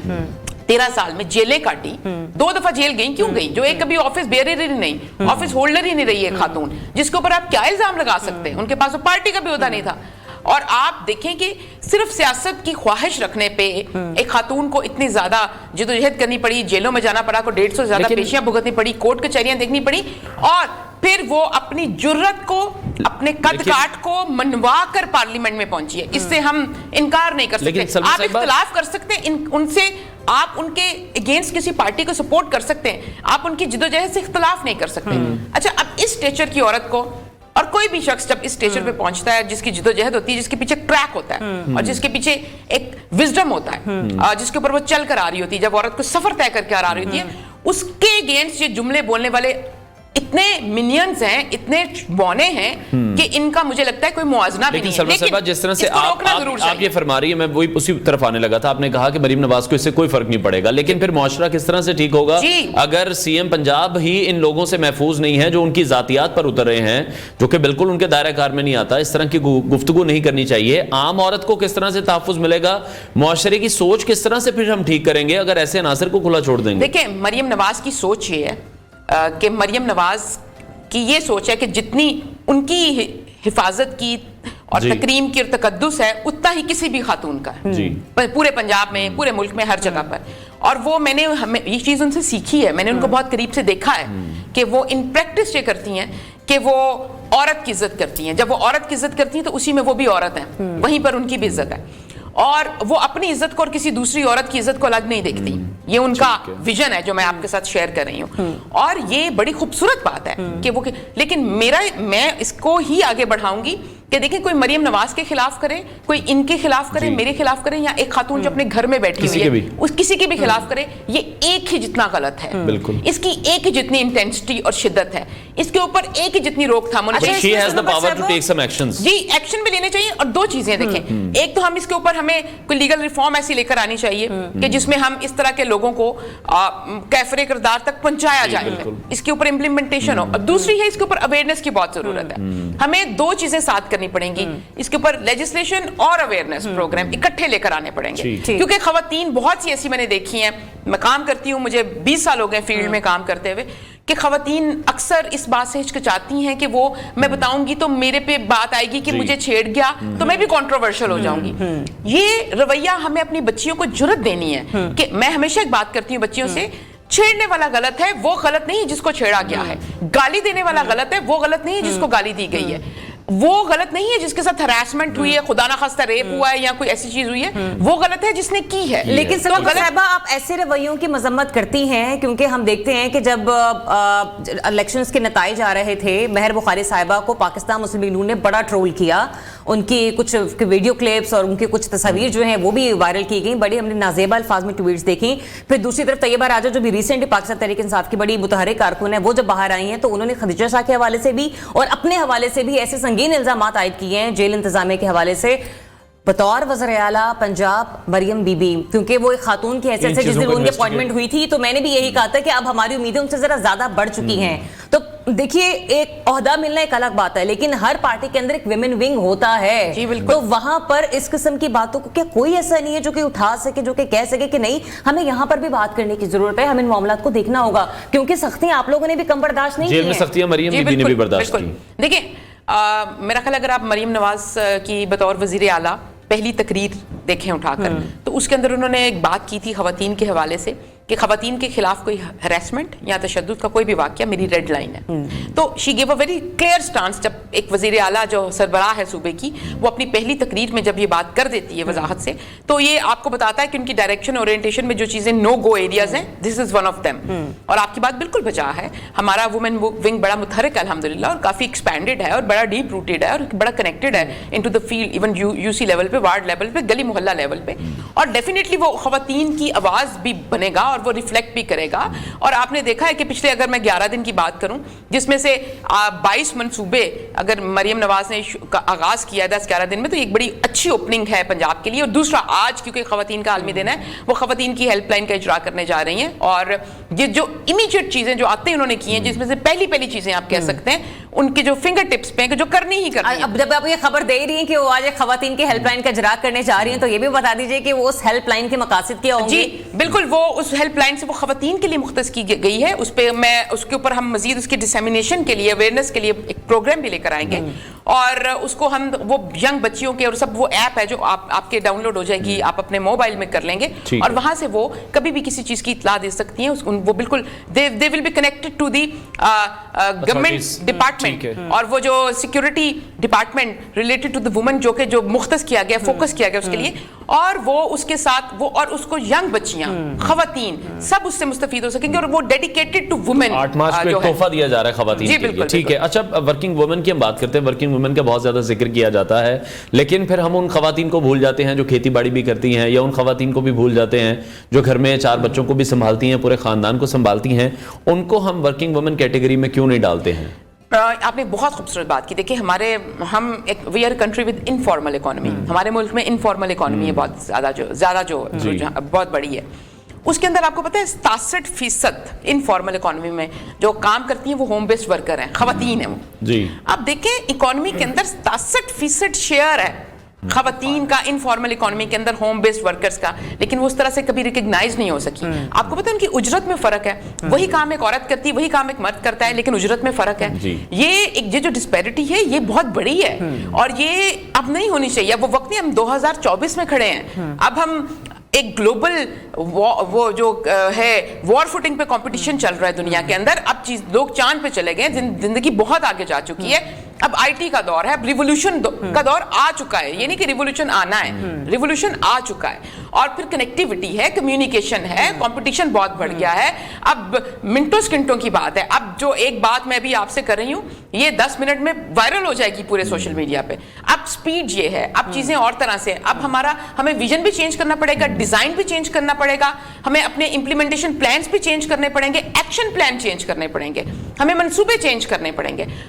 13 سال میں جیلیں کاٹی, 2 دفعہ جیل گئیں. کیوں گئیں؟ جو ایک کبھی آفس بیئرر ہی نہیں, آفس ہولڈر ہی نہیں رہی ہے خاتون, جس کے اوپر آپ کیا الزام لگا سکتے ہیں؟ ان کے پاس وہ پارٹی کا بھی عہدہ نہیں تھا. اور آپ دیکھیں کہ صرف سیاست کی خواہش رکھنے پہ ایک خاتون کو اتنی زیادہ جدوجہد کرنی پڑی, جیلوں میں جانا پڑا, کو 150 سے زیادہ پیشیاں بھگتنی پڑی, کورٹ کچہریاں دیکھنی پڑی, اور پھر وہ اپنی جرت کو, اپنے قد کاٹ کو منوا کر پارلیمنٹ میں پہنچی ہے. اس سے ہم انکار نہیں کر سکتے. آپ اختلاف کر سکتے ہیں ان سے, آپ ان کے اگینسٹ کسی پارٹی کو سپورٹ کر سکتے ہیں, آپ ان کی جدوجہد سے اختلاف نہیں کر سکتے. اچھا اب اس اسٹیچر کی عورت کو, اور کوئی بھی شخص جب اس اسٹیچر پہ پہنچتا ہے جس کی جدوجہد ہوتی ہے, جس کے پیچھے کریک ہوتا ہے اور جس کے پیچھے ایک وزڈم ہوتا ہے, جس کے اوپر وہ چل کر آ رہی ہوتی ہے, جب عورت کو سفر طے کر کے آ رہی ہوتی ہے, اس کے اگینسٹ یہ جملے بولنے والے اتنے منینز ہیں, اتنے بونے ہیں کہ ان کا مجھے لگتا ہے کوئی موازنہ بھی نہیں ہے. لیکن جس طرح سے آپ یہ فرما رہی ہیں, میں وہی اسی طرف آنے لگا تھا. آپ نے کہا کہ مریم نواز کو اس سے کوئی فرق نہیں پڑے گا, لیکن پھر معاشرہ کس طرح سے ٹھیک ہوگا اگر سی ایم پنجاب ہی ان لوگوں سے محفوظ نہیں ہے جو ان کی ذاتیات پر اتر رہے ہیں, جو کہ بالکل ان کے دائرہ کار میں نہیں آتا. اس طرح کی گفتگو نہیں کرنی چاہیے. عام عورت کو کس طرح سے تحفظ ملے گا, معاشرے کی سوچ کس طرح سے پھر ہم ٹھیک کریں گے اگر ایسے عناصر کو کھلا چھوڑ دیں گے؟ دیکھیں مریم نواز کی سوچ یہ ہے کہ مریم نواز کی یہ سوچ ہے کہ جتنی ان کی حفاظت کی اور تکریم کی اور تقدس ہے اتنا ہی کسی بھی خاتون کا ہے, پورے پنجاب میں, پورے ملک میں, ہر جگہ پر. اور وہ میں نے یہ چیز ان سے سیکھی ہے, میں نے ان کو بہت قریب سے دیکھا ہے کہ وہ ان پریکٹس یہ کرتی ہیں کہ وہ عورت کی عزت کرتی ہیں. جب وہ عورت کی عزت کرتی ہیں تو اسی میں وہ بھی عورت ہیں, وہیں پر ان کی بھی عزت ہے. اور وہ اپنی عزت کو اور کسی دوسری عورت کی عزت کو الگ نہیں دیکھتی. یہ ان کا ویژن ہے جو میں آپ کے ساتھ شیئر کر رہی ہوں, اور یہ بڑی خوبصورت بات ہے کہ وہ, لیکن میں اس کو ہی آگے بڑھاؤں گی کہ دیکھیں کوئی مریم نواز کے خلاف کرے, کوئی ان کے خلاف کرے, میرے خلاف کرے, یا ایک خاتون جو اپنے گھر میں بیٹھی ہوئی ہے اس کسی کے بھی خلاف کرے, یہ ایک ہی جتنا غلط ہے. اس کی ایک ہی جتنی انٹینسٹی اور شدت ہے, اس کے اوپر ایک ہی جتنی روک تھام ہونی چاہیے. جی ایکشن بھی لینے چاہیے. اور 2 چیزیں دیکھیں, ایک تو ہم اس کے اوپر ہمیں کوئی لیگل ریفارم ایسی لے کر آنی چاہیے کہ جس میں ہم اس طرح کے لوگوں کو کیفر کردار تک پہنچایا جائے, اس کے اوپر امپلیمنٹیشن ہو. اور دوسری ہے اس کے اوپر اویئرنیس کی بہت ضرورت ہے. ہمیں 2 چیزیں ساتھ کرنی پڑیں گی, اس کے اوپر لیجسلیشن اور اویئرنیس پروگرام اکٹھے لے کر آنے پڑیں گے. کیونکہ خواتین بہت سی ایسی میں نے دیکھی ہیں, میں کام کرتی ہوں, مجھے 20 سال ہو گئے فیلڈ میں کام کرتے ہوئے, کہ خواتین اکثر اس بات سے ہچکچاتی ہیں کہ وہ میں بتاؤں گی تو میرے پہ بات آئے گی کہ مجھے چھیڑ گیا تو میں بھی کنٹروورشل ہو جاؤں گی. یہ رویہ ہمیں اپنی بچیوں کو جرأت دینی ہے کہ میں ہمیشہ ایک بات کرتی ہوں بچیوں سے, چھیڑنے والا غلط ہے, وہ غلط نہیں جس کو چھیڑا گیا ہے. گالی دینے والا غلط ہے, وہ غلط نہیں جس کو گالی دی گئی ہے. وہ غلط نہیں ہے جس کے ساتھ ہراسمنٹ ہوئی ہے, خدا نخواستہ ریپ ہوا ہے یا کوئی ایسی چیز ہوئی ہے, وہ غلط ہے جس نے کی ہے. لیکن ثقافت صاحبہ آپ ایسے رویوں کی مذمت کرتی ہیں کیونکہ ہم دیکھتے ہیں کہ جب الیکشنز کے نتائج آ رہے تھے, مہر بخاری صاحبہ کو پاکستان مسلم لیگ نے بڑا ٹرول کیا, ان کی کچھ ویڈیو کلپس اور ان کی کچھ تصاویر جو ہیں وہ بھی وائرل کی گئیں, بڑی ہم نے نازیبا الفاظ میں ٹویٹس دیکھی. پھر دوسری طرف طیبہ راجہ جو بھی ریسنٹلی پاکستان تحریک انصاف کی بڑی متحرک کارکن ہے, وہ جب باہر آئی ہیں تو انہوں نے خدیجہ شاہ کے حوالے سے بھی اور اپنے حوالے سے بھی ایسے سنگین الزامات عائد کیے ہیں جیل انتظامیہ کے حوالے سے بطور وزیر اعلیٰ پنجاب مریم بی بی, کیونکہ وہ ایک خاتون کی حیثیت سے جس دن ان کی اپوائنٹمنٹ ہوئی تھی تو میں نے بھی یہی کہا تھا کہ اب ہماری امیدیں ان سے ذرا زیادہ بڑھ چکی ہیں. تو دیکھیے ایک عہدہ ملنا ایک الگ بات ہے, لیکن ہر پارٹی کے اندر ایک ویمن ونگ ہوتا ہے. تو وہاں پر اس قسم کی باتوں کو کیا کوئی ایسا نہیں ہے جو کہ اٹھا سکے, جو کہ کہہ سکے کہ نہیں ہمیں یہاں پر بھی بات کرنے کی ضرورت ہے, ہمیں ان معاملات کو دیکھنا ہوگا, کیونکہ سختیاں آپ لوگوں نے بھی کم برداشت نہیں کی ہیں. جیل میں سختیاں مریم بی بی نے بھی برداشت کی. دیکھیں میرا خیال اگر آپ مریم نواز کی بطور وزیر اعلیٰ پہلی تقریر دیکھیں اٹھا کر, تو اس کے اندر انہوں نے ایک بات کی تھی خواتین کے حوالے سے کہ خواتین کے خلاف کوئی ہراسمنٹ یا تشدد کا کوئی بھی واقعہ میری ریڈ لائن ہے. تو she gave a very clear stance. جب ایک وزیر اعلیٰ جو سربراہ ہے صوبے کی, وہ اپنی پہلی تقریر میں جب یہ بات کر دیتی ہے وضاحت سے, تو یہ آپ کو بتاتا ہے کہ ان کی ڈائریکشن اورینٹیشن میں جو چیزیں نو گو ایریاز ہیں, this is one of them. اور آپ کی بات بالکل بجا ہے, ہمارا وومن ونگ بڑا متحرک ہے الحمدللہ, اور کافی ایکسپینڈیڈ ہے اور بڑا ڈیپ روٹیڈ ہے اور بڑا کنیکٹڈ ہے into the field, even UC level لیول پہ, وارڈ لیول پہ, گلی محلہ لیول پہ. اور ڈیفینیٹلی وہ خواتین کی آواز بھی بنے گا اور وہ ریفلیکٹ بھی کرے گا. اور آپ نے دیکھا ہے کہ پچھلے اگر میں 11 دن کی بات کروں, جس میں سے 22 منصوبے اگر مریم نواز نے آغاز کیا 10-11 دن میں, تو ایک بڑی اچھی اوپننگ ہے پنجاب کے لیے. اور دوسرا آج کیونکہ خواتین کا عالمی دن ہے, وہ خواتین کی ہیلپ لائن کا اجرا کرنے جا رہی ہیں. اور یہ جو امیجیٹ چیزیں جو آتے ہیں انہوں نے کی ہیں, جس میں سے پہلی چیزیں آپ کہہ سکتے ہیں ان کے جو فنگر ٹپس پہ جو کرنی ہی کرنی. اب جب آپ یہ خبر دے رہی ہیں کہ وہ آج ایک خواتین کی ہیلپ لائن کا اجرا کرنے جا رہی ہیں, تو یہ بھی بتا دیجئے کہ وہ اس ہیلپ لائن کے مقاصد کیا ہوں گے. جی بالکل, وہ اس ہیلپ لائن سے وہ خواتین کے لیے مختص کی گئی ہے. اس پہ میں اس کے اوپر ہم مزید اس کی ڈسیمینیشن کے لیے, اویئرنیس کے لیے ایک پروگرام بھی لے کر آئیں گے. اور اس کو ہم وہ ینگ بچیوں کے اور سب, وہ ایپ ہے جو آپ کے ڈاؤن لوڈ ہو جائے گی, آپ اپنے موبائل میں کر لیں گے, اور وہاں سے وہ کبھی بھی کسی چیز کی اطلاع دے سکتی ہیں. وہ بالکل they will be connected to the government department, اور وہ جو security department related to the women جو مختص کیا گیا, فوکس کیا گیا اس کے لیے, اور وہ اس کے ساتھ وہ اور اس کو ینگ بچیاں, خواتین سب اس سے مستفید ہو سکیں گے. اور وہ ڈیڈیکیٹڈ ٹو وومن 8 مارچ کو ایک تحفہ دیا جا رہا ہے خواتین کے لیے. ٹھیک ہے, اچھا ورکنگ وومن کی ہم بات کرتے ہیں. ورکنگ وومن کا بہت زیادہ ذکر کیا جاتا ہے, لیکن پھر ہم ان خواتین کو بھول جاتے ہیں جو کھیتی باڑی بھی کرتی ہیں, یا ان خواتین کو بھی بھول جاتے ہیں جو گھر میں 4 بچوں کو بھی سنبھالتی ہیں, پورے خاندان کو سنبھالتی ہیں. ان کو ہم ورکنگ وومن کیٹیگری میں کیوں نہیں ڈالتے ہیں؟ آپ نے بہت خوبصورت بات کی. دیکھیں ہم we are country with informal economy. ہمارے ملک میں انفارمل اکانومی ہے بہت زیادہ جو بہت بڑی ہے. اس کے اندر آپ کو پتہ ہے 67% انفارمل اکانومی میں جو کام کرتی ہیں وہ ہوم بیسڈ ورکر ہیں, خواتین ہیں وہ. جی آپ دیکھیں اکانومی کے اندر 67% شیئر ہے خواتین کا انفارمل اکانومی کے اندر, ہوم بیسڈ ورکرز کا, لیکن وہ اس طرح سے کبھی ریکگنائز نہیں ہو سکی. آپ کو پتہ ہے ان کی اجرت میں فرق ہے. وہی کام ایک عورت کرتی ہے, وہی کام ایک مرد کرتا ہے, لیکن اجرت میں فرق ہے. یہ جو ڈسپیرٹی ہے یہ بہت بڑی ہے, اور یہ اب نہیں ہونی چاہیے. اب وہ وقت نہیں, ہم 2024 میں کھڑے ہیں. اب ہم ایک گلوبل وہ جو ہے وار فوٹنگ پہ کمپٹیشن چل رہا ہے دنیا کے اندر. اب لوگ چاند پہ چلے گئے, زندگی بہت آگے جا چکی ہے. اب آئی ٹی کا دور ہے, اب ریولوشن کا دور آ چکا ہے. یہ نہیں کہ ریولوشن آنا ہے, ریولوشن آ چکا ہے. اور پھر کنیکٹیوٹی ہے, کمیونیکیشن ہے, کمپٹیشن بہت بڑھ گیا ہے. اب منٹوں سکنٹوں کی بات ہے. اب جو ایک بات میں بھی آپ سے کر رہی ہوں, یہ 10 منٹ میں وائرل ہو جائے گی پورے سوشل میڈیا پہ. اب سپیڈ یہ ہے, اب چیزیں اور طرح سے. اب ہمیں ویژن بھی چینج کرنا پڑے گا, ڈیزائن بھی چینج کرنا پڑے گا, ہمیں اپنے امپلیمنٹیشن پلانز بھی چینج کرنے پڑیں گے, ایکشن پلان چینج کرنے پڑیں گے, ہمیں منصوبے چینج کرنے پڑیں گے,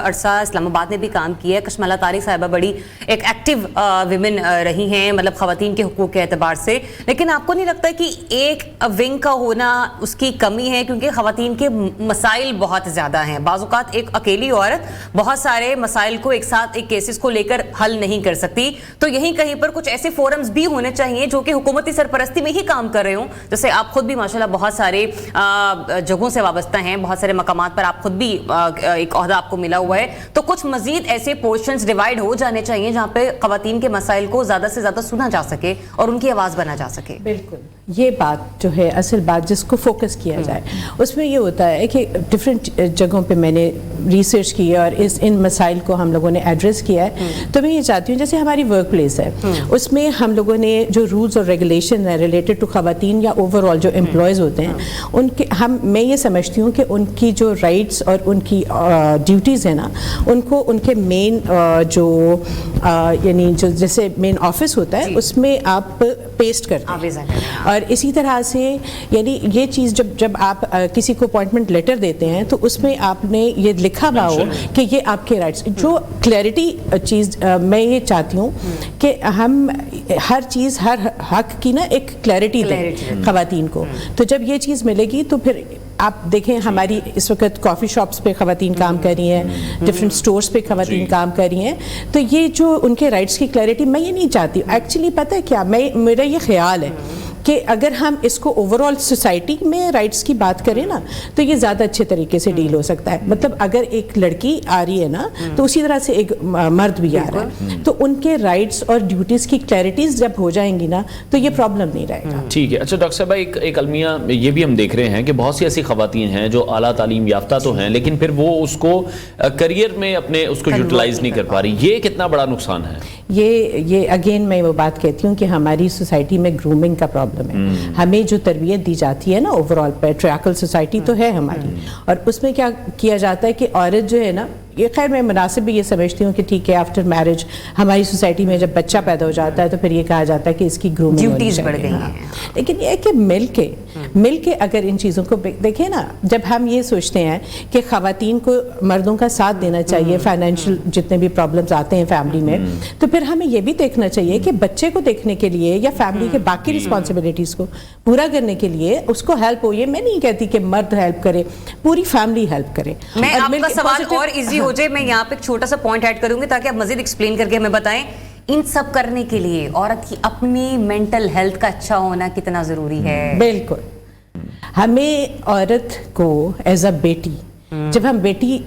عرصہ اسلام آباد میں بھی کام کیا ہے. کشمالہ طارق صاحبہ بڑی ایک ایکٹیو ویمن رہی ہیں, مطلب خواتین کے حقوق کے اعتبار سے, لیکن آپ کو نہیں لگتا کہ ایک ونگ کا ہونا اس کی کمی ہے, کیونکہ خواتین کے مسائل بہت زیادہ ہیں. بعض اوقات ایک اکیلی عورت بہت سارے مسائل کو ایک ساتھ ایک کیسز کو لے کر حل نہیں کر سکتی, تو یہیں کہیں پر کچھ ایسے فورمز بھی ہونے چاہیے جو کہ حکومتی سرپرستی میں ہی کام کر رہے ہوں. جیسے آپ خود بھی ماشاءاللہ بہت سارے جگہوں سے وابستہ ہیں, بہت سارے مقامات پر آپ خود بھی ایک عہدہ آپ کو ملا ہوا ہے, تو کچھ مزید ایسے پورشنز ڈیوائیڈ ہو جانے چاہیے جہاں پہ خواتین کے مسائل کو زیادہ سے زیادہ سنا جا سکے اور ان کی آواز بنا جا سکے. بالکل, یہ بات جو ہے اصل بات جس کو فوکس کیا جائے اس میں یہ ہوتا ہے کہ ڈفرینٹ جگہوں پہ میں نے ریسرچ کی ہے اور ان مسائل کو ہم لوگوں نے ایڈریس کیا ہے. تو میں یہ چاہتی ہوں جیسے ہماری ورک پلیس ہے اس میں ہم لوگوں نے جو رولز اور ریگولیشن ہیں ریلیٹڈ ٹو خواتین یا اوور آل جو امپلائز ہوتے ہیں ان کے میں یہ سمجھتی ہوں کہ ان کی جو رائٹس اور ان کی ڈیوٹیز ہیں نا ان کو ان کے مین جو یعنی جو جیسے مین آفس ہوتا ہے اس میں آپ پیسٹ کرتے ہیں. اور اسی طرح سے یعنی یہ چیز جب آپ کسی کو اپوائنٹمنٹ لیٹر دیتے ہیں تو اس میں آپ نے یہ لکھا ہوا ہو کہ یہ آپ کے رائٹس, جو کلیئرٹی چیز میں یہ چاہتی ہوں کہ ہم ہر چیز ہر حق کی نا ایک کلیئرٹی دیں خواتین کو. تو جب یہ چیز ملے گی تو پھر آپ دیکھیں ہماری اس وقت کافی شاپس پہ خواتین کام کر رہی ہیں, ڈفرینٹ سٹورز پہ خواتین کام کر رہی ہیں, تو یہ جو ان کے رائٹس کی کلیئرٹی میں یہ نہیں چاہتی. ایکچولی پتہ ہے کیا, میرا یہ خیال ہے کہ اگر ہم اس کو اوور آل سوسائٹی میں رائٹس کی بات کریں نا تو یہ زیادہ اچھے طریقے سے ڈیل ہو سکتا ہے. مطلب اگر ایک لڑکی آ رہی ہے نا تو اسی طرح سے ایک مرد بھی آ رہا ہے, تو ان کے رائٹس اور ڈیوٹیز کی کلیئرٹیز جب ہو جائیں گی نا تو یہ پرابلم نہیں رہے گا. ٹھیک ہے. اچھا ڈاکٹر صاحبہ, ایک المیہ یہ بھی ہم دیکھ رہے ہیں کہ بہت سی ایسی خواتین ہیں جو اعلیٰ تعلیم یافتہ تو ہیں لیکن پھر وہ اس کو کریئر میں اپنے اس کو یوٹیلائز نہیں کر پا رہی. یہ کتنا بڑا نقصان ہے؟ یہ اگین میں وہ بات کہتی ہوں کہ ہماری سوسائٹی میں گرومنگ کا پرابلم ہے. ہمیں جو تربیت دی جاتی ہے نا اوور آل پیٹریارکل سوسائٹی تو ہے ہماری, اور اس میں کیا کیا جاتا ہے کہ عورت جو ہے نا, یہ خیر میں مناسب بھی یہ سمجھتی ہوں کہ ٹھیک ہے آفٹر میرج ہماری سوسائٹی میں جب بچہ پیدا ہو جاتا ہے تو پھر یہ کہا جاتا ہے کہ اس کی گرومنگ ڈیوٹیز بڑھ گئی ہیں. لیکن یہ کہ مل کے اگر ان چیزوں کو دیکھیں نا, جب ہم یہ سوچتے ہیں کہ خواتین کو مردوں کا ساتھ دینا چاہیے فائنینشیل جتنے بھی پرابلمز آتے ہیں فیملی میں, تو پھر ہمیں یہ بھی دیکھنا چاہیے کہ بچے کو دیکھنے کے لیے یا فیملی کے باقی رسپانسبلٹیز کو پورا کرنے کے لیے اس کو ہیلپ ہو. یہ میں نہیں کہتی کہ مرد ہیلپ کرے, پوری فیملی ہیلپ کرے. میں آپ کا سوال اور ایزی ہو جائے, میں یہاں پہ ایک چھوٹا سا پوائنٹ ایڈ کروں گی تاکہ آپ مزید ایکسپلین کر کے ہمیں بتائیں ان سب کرنے کے لیے عورت کی اپنی مینٹل ہیلتھ کا اچھا ہونا کتنا ضروری ہے. بالکل, ہمیں عورت کو ایز اے بیٹی, جب ہم بیٹی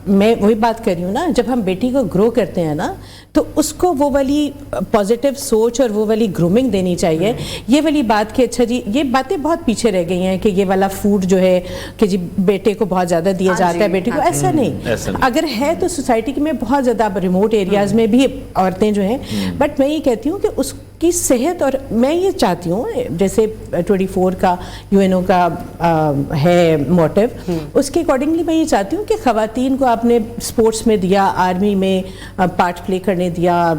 میں وہی بات کر رہی ہوں نا, جب ہم بیٹی کو گرو کرتے ہیں نا تو اس کو وہ والی پازیٹیو سوچ اور وہ والی گرومنگ دینی چاہیے. یہ والی بات کہ اچھا جی یہ باتیں بہت پیچھے رہ گئی ہیں کہ یہ والا فوڈ جو ہے کہ جی بیٹے کو بہت زیادہ دیا جاتا ہے بیٹی کو, ایسا نہیں. اگر ہے تو سوسائٹی میں بہت زیادہ ریموٹ ایریاز میں بھی عورتیں جو ہیں, بٹ میں یہ کہتی ہوں کہ اس کی صحت, اور میں یہ چاہتی ہوں جیسے 24 کا UN کا ہے موٹو, اس کے اکارڈنگلی میں یہ چاہتی ہوں کہ خواتین کو آپ نے اسپورٹس میں دیا, آرمی میں پارٹ پلے کرنے دیا,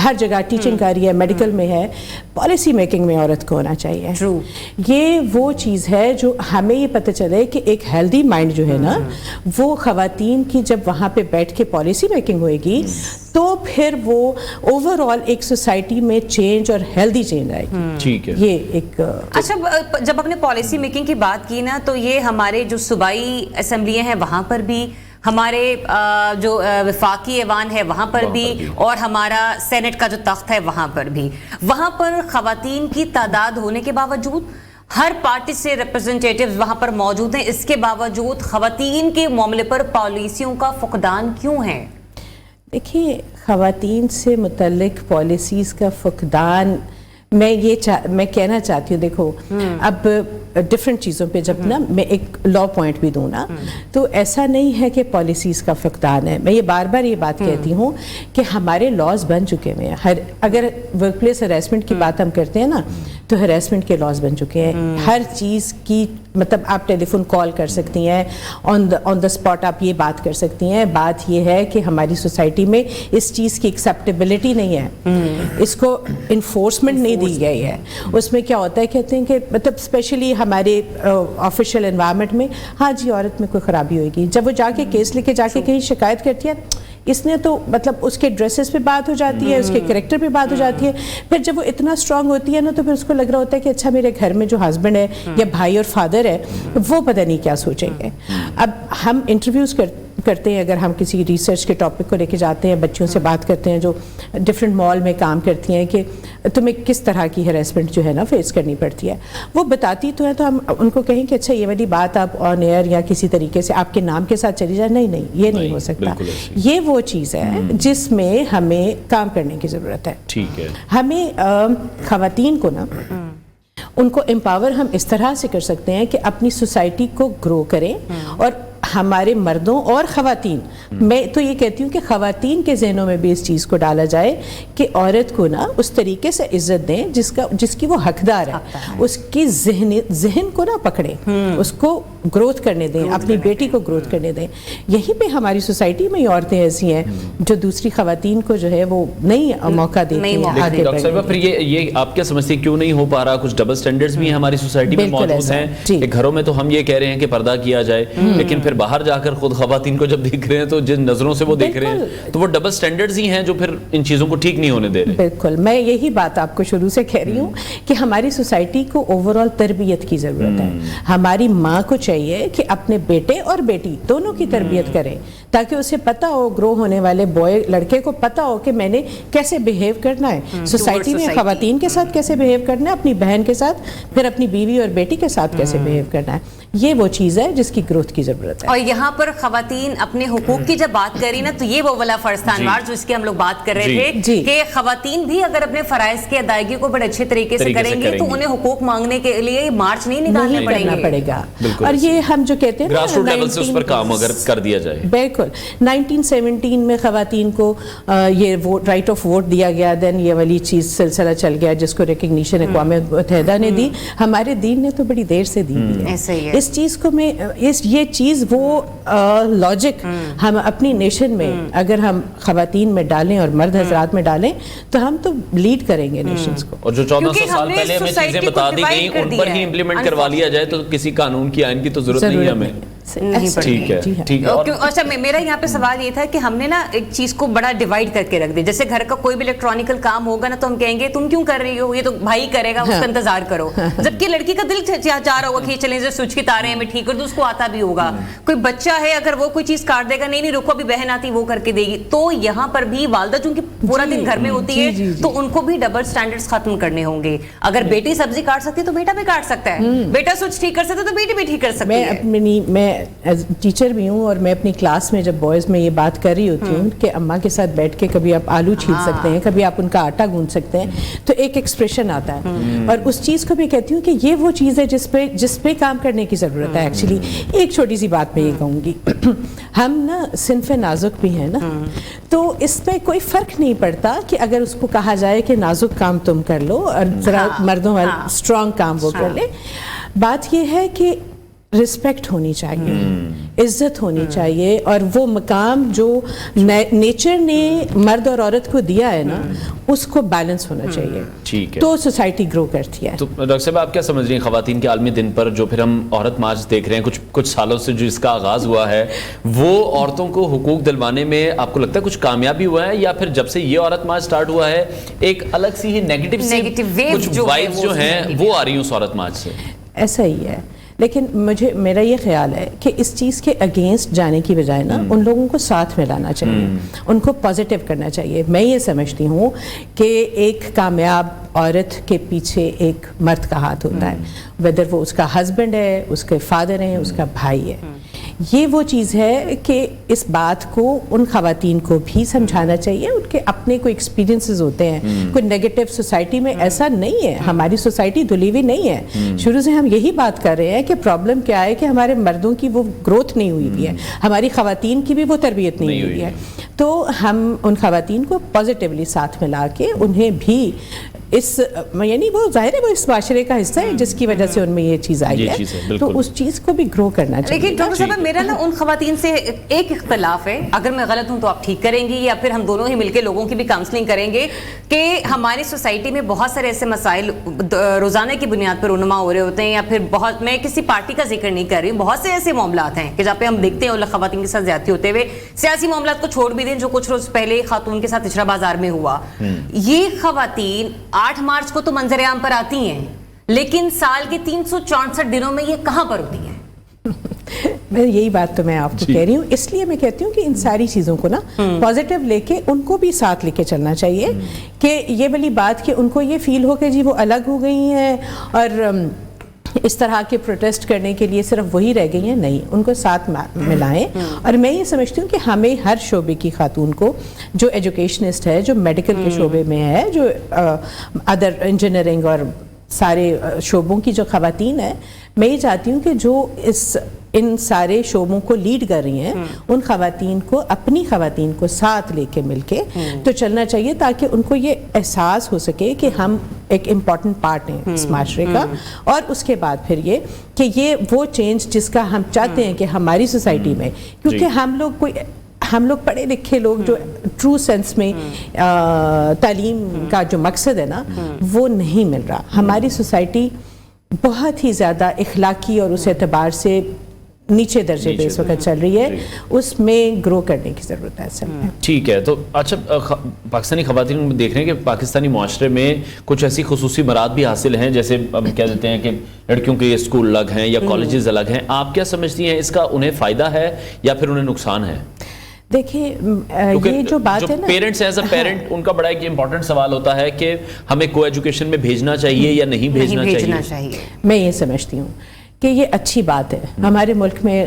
ہر جگہ ٹیچنگ کر رہی ہے, میڈیکل میں ہے, پالیسی میکنگ میں عورت کو ہونا چاہیے. یہ وہ چیز ہے جو ہمیں یہ پتہ چلے کہ ایک ہیلدی مائنڈ جو ہے نا وہ خواتین کی جب وہاں پہ بیٹھ کے پالیسی میکنگ ہوئے گی تو پھر وہ اوور آل ایک سوسائٹی میں چینج اور ہیلدی چینج آئے گی. ٹھیک ہے. یہ ایک اچھا, جب اپنے پالیسی میکنگ کی بات کی نا تو یہ ہمارے جو صوبائی اسمبلیاں ہیں وہاں پر بھی, ہمارے جو وفاقی ایوان ہے وہاں پر بھی, اور ہمارا سینٹ کا جو تخت ہے وہاں پر بھی, وہاں پر خواتین کی تعداد ہونے کے باوجود ہر پارٹی سے ریپرزنٹیٹیوز وہاں پر موجود ہیں, اس کے باوجود خواتین کے معاملے پر پالیسیوں کا فقدان کیوں ہے؟ دیکھیے, خواتین سے متعلق پالیسیز کا فقدان میں کہنا چاہتی ہوں, دیکھو اب ڈفرینٹ چیزوں پہ جب نا میں ایک لا پوائنٹ بھی دوں نا تو ایسا نہیں ہے کہ پالیسیز کا فقدان ہے. میں یہ بار بار یہ بات کہتی ہوں کہ ہمارے لاز بن چکے ہوئے ہیں. اگر ورک پلیس ہراسمنٹ کی بات ہم کرتے ہیں نا تو ہراسمنٹ کے لاز بن چکے ہیں. ہر چیز کی مطلب آپ ٹیلی فون کال کر سکتی ہیں, آن دا اسپاٹ آپ یہ بات کر سکتی ہیں. بات یہ ہے کہ ہماری سوسائٹی میں اس چیز کی ایکسیپٹیبلٹی نہیں ہے, اس کو انفورسمنٹ نہیں دی گئی ہے. اس میں کیا ہوتا ہے, کہتے ہیں کہ مطلب اسپیشلی ہمارے آفیشیل انوائرمنٹ میں, ہاں جی عورت میں کوئی خرابی ہوئے گی, جب وہ جا کے کیس لے کے جا کے کہیں شکایت کرتی ہے, اس نے تو مطلب اس کے ڈریسز پہ بات ہو جاتی ہے, اس کے کریکٹر پہ بات ہو جاتی ہے. پھر جب وہ اتنا اسٹرانگ ہوتی ہے نا, تو پھر اس کو لگ رہا ہوتا ہے کہ اچھا میرے گھر میں جو ہسبینڈ ہے یا بھائی اور فادر ہے وہ پتہ نہیں کیا سوچیں گے. اب ہم انٹرویوز کرتے ہیں, اگر ہم کسی ریسرچ کے ٹاپک کو لے کے جاتے ہیں, بچیوں سے بات کرتے ہیں جو ڈفرینٹ مال میں کام کرتی ہیں کہ تمہیں کس طرح کی ہراسمنٹ جو ہے نا فیس کرنی پڑتی ہے, وہ بتاتی تو ہیں, تو ہم ان کو کہیں کہ اچھا یہ والی بات آپ آن ایئر یا کسی طریقے سے آپ کے نام کے ساتھ چلی جائے, نہیں یہ نہیں ہو سکتا. یہ وہ چیز ہے جس میں ہمیں کام کرنے کی ضرورت ہے. ٹھیک ہے, ہمیں خواتین کو نا ان کو امپاور ہم اس طرح سے کر سکتے ہیں کہ اپنی سوسائٹی کو گرو کریں, اور ہمارے مردوں اور خواتین, میں تو یہ کہتی ہوں کہ خواتین کے ذہنوں میں بھی اس چیز کو ڈالا جائے کہ عورت کو نا اس طریقے سے عزت دیں جس کی وہ حقدار ہے, اس کی ذہن کو نہ پکڑیں, اس کو گروتھ کرنے دیں, اپنی بیٹی کو گروتھ کرنے دیں. یہیں پہ ہماری سوسائٹی میں عورتیں ایسی ہیں جو دوسری خواتین کو جو ہے وہ نہیں موقع دیتی ہیں آگے ڈاکٹر صاحبہ. پھر یہ آپ کیا سمجھتے ہیں کیوں نہیں ہو پا رہا؟ کچھ ڈبل سٹینڈرڈز بھی ہماری سوسائٹی میں موجود ہیں کہ گھروں میں تو ہم یہ کہہ رہے ہیں کہ پردہ کیا جائے, لیکن پھر باہر جا کر خود خواتین کو جب دیکھ رہے ہیں تو جن نظروں سے وہ دیکھ رہے ہیں تو وہ ڈبل سٹینڈرڈز ہی ہیں جو پھر ان چیزوں کو ٹھیک نہیں ہونے دے رہے. بالکل, میں یہی بات آپ کو شروع سے کہہ رہی ہوں کہ ہماری سوسائٹی کو اوور آل تربیت کی ضرورت ہے. ہماری ماں کو چاہیے کہ اپنے بیٹے اور بیٹی دونوں کی تربیت کرے, تاکہ اسے پتہ ہو, گرو ہونے والے لڑکے کو پتہ ہو کہ میں نے کیسے بیہیو کرنا ہے سوسائٹی میں, خواتین کے ساتھ کیسے بیہیو کرنا ہے, اپنی بہن کے ساتھ, پھر اپنی بیوی اور بیٹی کے ساتھ کیسے بیہیو کرنا ہے. یہ وہ چیز ہے جس کی گروتھ کی ضرورت ہے. اور یہاں پر خواتین اپنے حقوق کی جب بات کری نا, تو یہ وہ والا فرض تھا انوار جو اس کی ہم لوگ بات کر رہے تھے کہ خواتین بھی اگر اپنے فرائض کی ادائیگی کو بڑے اچھے طریقے سے کریں گے تو انہیں حقوق مانگنے کے لیے مارچ نہیں نکالنا پڑے گا. اور یہ ہم جو کہتے ہیں گراس روٹ لیول سے اس پر کام اگر کر دیا جائے. بالکل, 1917 میں خواتین کو یہ رائٹ آف ووٹ دیا گیا, دین یہ والی چیز سلسلہ چل گیا جس کو ریکگنیشن اقوام متحدہ نے دی. ہمارے دین نے تو بڑی دیر سے دی ہے اس چیز کو. میں یہ چیز وہ لاجک ہم اپنی نیشن میں اگر ہم خواتین میں ڈالیں اور مرد حضرات میں ڈالیں تو ہم تو لیڈ کریں گے نیشنز کو. اور جو 1400 سال پہلے ہمیں چیزیں بتا دی گئیں ان پر ہی امپلیمنٹ کروا لیا جائے تو کسی قانون کی آئین کی تو ضرورت نہیں ہے ہمیں. ٹھیک ہے. اچھا, میرا یہاں پہ سوال یہ تھا کہ ہم نے نا ایک چیز کو بڑا ڈیوائڈ کر کے رکھ دیا. جیسے گھر کا کوئی بھی الیکٹرانیکل کام ہوگا نا تو ہم کہیں گے تم کیوں کر رہی ہو, یہ تو بھائی کرے گا, اس کا انتظار کرو. جبکہ لڑکی کا دل چاہ رہا ہوگا کہ چلیں سوئچ کی تاریں ہمیں ٹھیک کر دو, اس کو آتا بھی ہوگا. کوئی بچہ ہے اگر وہ کوئی چیز کاٹ دے گا, نہیں رکو ابھی بہن آتی وہ کر کے دے گی. تو یہاں پر بھی والدہ چونکہ پورا دن گھر میں ہوتی ہے تو ان کو بھی ڈبل سٹینڈرڈز ختم کرنے ہوں گے. اگر بیٹی سبزی کاٹ سکتی ہے تو بیٹا بھی کاٹ سکتا ہے, بیٹا سوئچ ٹھیک کر سکتا ہے تو بیٹی بھی ٹھیک کر سکتی ہے. میں ٹیچر بھی ہوں اور میں اپنی کلاس میں جب بوائز میں یہ بات کر رہی ہوتی ہوں کہ اماں کے ساتھ بیٹھ کے کبھی آپ آلو چھیل سکتے ہیں, کبھی آپ ان کا آٹا گوندھ سکتے ہیں, تو ایک ایکسپریشن آتا ہے. اور اس چیز کو میں کہتی ہوں کہ یہ وہ چیز ہے جس پہ کام کرنے کی ضرورت ہے. ایکچولی ایک چھوٹی سی بات میں یہ کہوں گی, ہم نا صنف نازک بھی ہیں نا, تو اس پہ کوئی فرق نہیں پڑتا کہ اگر اس کو کہا جائے کہ نازک کام تم کر لو اور ذرا مردوں والا اسٹرانگ کام وہ کر لے. بات یہ ہے کہ رسپیکٹ ہونی چاہیے, عزت ہونی چاہیے, اور وہ مقام جو نیچر نے مرد اور عورت کو دیا ہے نا اس کو بیلنس ہونا چاہیے. ٹھیک ہے, تو سوسائٹی گرو کرتی ہے. تو ڈاکٹر صاحب آپ کیا سمجھ رہی ہیں خواتین کے عالمی دن پر جو پھر ہم عورت مارچ دیکھ رہے ہیں کچھ سالوں سے جو اس کا آغاز ہوا ہے, وہ عورتوں کو حقوق دلوانے میں آپ کو لگتا ہے کچھ کامیابی ہوا ہے, یا پھر جب سے یہ عورت مارچ سٹارٹ ہوا ہے ایک الگ سی ہی نیگیٹو کچھ وائبز جو ہیں وہ آ رہی ہیں اس عورت مارچ سے؟ ایسا ہی ہے, لیکن میرا یہ خیال ہے کہ اس چیز کے اگینسٹ جانے کی بجائے نا ان لوگوں کو ساتھ میں لانا چاہیے, ان کو پازیٹیو کرنا چاہیے. میں یہ سمجھتی ہوں کہ ایک کامیاب عورت کے پیچھے ایک مرد کا ہاتھ ہوتا ہے, ویدر وہ اس کا ہسبینڈ ہے, اس کے فادر ہیں, اس کا بھائی ہے. یہ وہ چیز ہے کہ اس بات کو ان خواتین کو بھی سمجھانا چاہیے. ان کے اپنے کوئی ایکسپیرینسز ہوتے ہیں, کوئی نیگیٹو سوسائٹی میں ایسا نہیں ہے, ہماری سوسائٹی دھلی ہوئی نہیں ہے. شروع سے ہم یہی بات کر رہے ہیں کہ پرابلم کیا ہے کہ ہمارے مردوں کی وہ گروتھ نہیں ہوئی ہے, ہماری خواتین کی بھی وہ تربیت نہیں ہوئی ہے. تو ہم ان خواتین کو پازیٹیولی ساتھ میں لا کے انہیں بھی اس یعنی وہ ظاہر ہے وہ اس معاشرے کا حصہ ہے جس کی وجہ سے ان میں یہ چیز آئی ہے, تو اس چیز کو بھی گرو کرنا چاہیے. لیکن ڈاکٹر صاحب میرا نا ان خواتین سے ایک اختلاف ہے, اگر میں غلط ہوں تو آپ ٹھیک کریں گی یا پھر ہم دونوں ہی مل کے لوگوں کی بھی کاؤنسلنگ کریں گے, کہ ہماری سوسائٹی میں بہت سارے ایسے مسائل روزانہ کی بنیاد پر رونما ہو رہے ہوتے ہیں, یا پھر بہت, میں کسی پارٹی کا ذکر نہیں کر رہی ہوں, بہت سے ایسے معاملات ہیں کہ جہاں پہ ہم دیکھتے ہیں خواتین کے ساتھ زیادتی ہوتے ہوئے. سیاسی معاملات کو چھوڑ بھی دیں, جو کچھ روز پہلے خاتون کے ساتھ اچھرا بازار میں ہوا, یہ خواتین 8 مارچ کو تو منظر عام پر آتی ہیں, لیکن سال کے 364 دنوں میں یہ کہاں پر ہوتی ہیں؟ میں یہی بات تو میں آپ کو کہہ رہی ہوں, اس لیے میں کہتی ہوں کہ ان ساری چیزوں کو نا پازیٹیو لے کے ان کو بھی ساتھ لے کے چلنا چاہیے, کہ یہ والی بات کہ ان کو یہ فیل ہو کہ جی وہ الگ ہو گئی ہیں اور اس طرح کے پروٹیسٹ کرنے کے لیے صرف وہی رہ گئی ہیں. نہیں, ان کو ساتھ ملائیں. اور میں یہ سمجھتی ہوں کہ ہمیں ہر شعبے کی خاتون کو, جو ایجوکیشنسٹ ہے, جو میڈیکل کے شعبے میں ہے, جو ادر انجینئرنگ اور سارے شعبوں کی جو خواتین ہیں, میں یہ چاہتی ہوں کہ جو ان سارے شعبوں کو لیڈ کر رہی ہیں, ان خواتین کو, اپنی خواتین کو ساتھ لے کے مل کے تو چلنا چاہیے, تاکہ ان کو یہ احساس ہو سکے کہ ہم ایک امپورٹنٹ پارٹ ہیں اس معاشرے کا. اور اس کے بعد پھر یہ کہ یہ وہ چینج جس کا ہم چاہتے ہیں کہ ہماری سوسائٹی میں, کیونکہ ہم لوگ پڑھے لکھے لوگ جو ٹرو سینس میں تعلیم کا جو مقصد ہے نا وہ نہیں مل رہا. ہماری سوسائٹی بہت ہی زیادہ اخلاقی اور اس اعتبار سے نیچے درجے پہ اس وقت چل رہی ہے, اس میں گرو کرنے کی ضرورت ہے اصل میں. ٹھیک ہے, تو اچھا پاکستانی خواتین دیکھ رہے ہیں کہ پاکستانی معاشرے میں کچھ ایسی خصوصی مراد بھی حاصل ہیں, جیسے ہم کہہ دیتے ہیں کہ لڑکیوں کے اسکول الگ ہیں یا کالجز الگ ہیں. آپ کیا سمجھتی ہیں, اس کا انہیں فائدہ ہے یا پھر انہیں نقصان ہے؟ دیکھیں یہ جو بات ہے نا, پیرنٹس ایز اے پیرنٹ ان کا بڑا ایک امپورٹنٹ سوال ہوتا ہے کہ ہمیں کو ایجوکیشن میں بھیجنا چاہیے یا نہیں بھیجنا چاہیے. میں یہ سمجھتی ہوں کہ یہ اچھی بات ہے. ہمارے ملک میں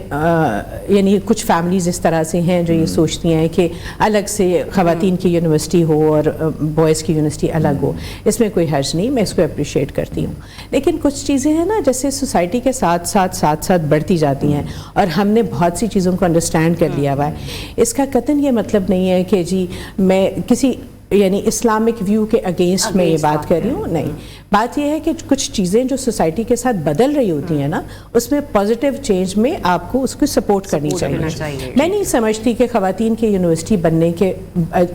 یعنی کچھ فیملیز اس طرح سے ہیں جو یہ سوچتی ہیں کہ الگ سے خواتین کی یونیورسٹی ہو اور بوائز کی یونیورسٹی الگ ہو. اس میں کوئی حرج نہیں, میں اس کو اپریشیٹ کرتی ہوں. لیکن کچھ چیزیں ہیں نا جیسے سوسائٹی کے ساتھ ساتھ بڑھتی جاتی ہیں, اور ہم نے بہت سی چیزوں کو انڈرسٹینڈ کر لیا ہوا ہے. اس کا قطعاً یہ مطلب نہیں ہے کہ جی میں کسی یعنی اسلامک ویو کے اگینسٹ میں یہ بات کر رہی ہوں. نہیں, بات یہ ہے کہ کچھ چیزیں جو سوسائٹی کے ساتھ بدل رہی ہوتی ہیں نا, اس میں پازیٹیو چینج میں آپ کو اس کو سپورٹ کرنی چاہیے. میں نہیں سمجھتی کہ خواتین کے یونیورسٹی بننے کے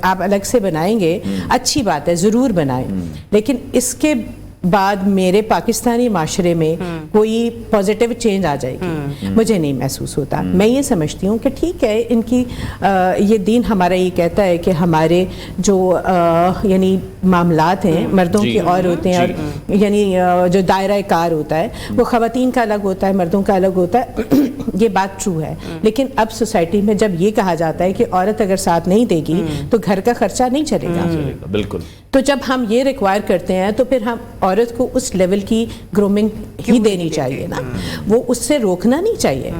آپ الگ سے بنائیں گے, اچھی بات ہے, ضرور بنائیں, لیکن اس کے بعد میرے پاکستانی معاشرے میں کوئی پازیٹیو چینج آ جائے گی, مجھے نہیں محسوس ہوتا. میں یہ سمجھتی ہوں کہ ٹھیک ہے, ان کی یہ دین ہمارا یہ کہتا ہے کہ ہمارے جو یعنی معاملات ہیں مردوں کے اور ہوتے ہیں, اور یعنی جو دائرہ کار ہوتا ہے وہ خواتین کا الگ ہوتا ہے, مردوں کا الگ ہوتا ہے. یہ بات ٹرو ہے, لیکن اب سوسائٹی میں جب یہ کہا جاتا ہے کہ عورت اگر ساتھ نہیں دے گی تو گھر کا خرچہ نہیں چلے گا. بالکل. تو جب ہم یہ ریکوائر کرتے ہیں تو پھر ہم عورت کو اس لیول کی گرومنگ ہی دینی چاہیے نا, وہ اس سے روکنا نہیں چاہیے.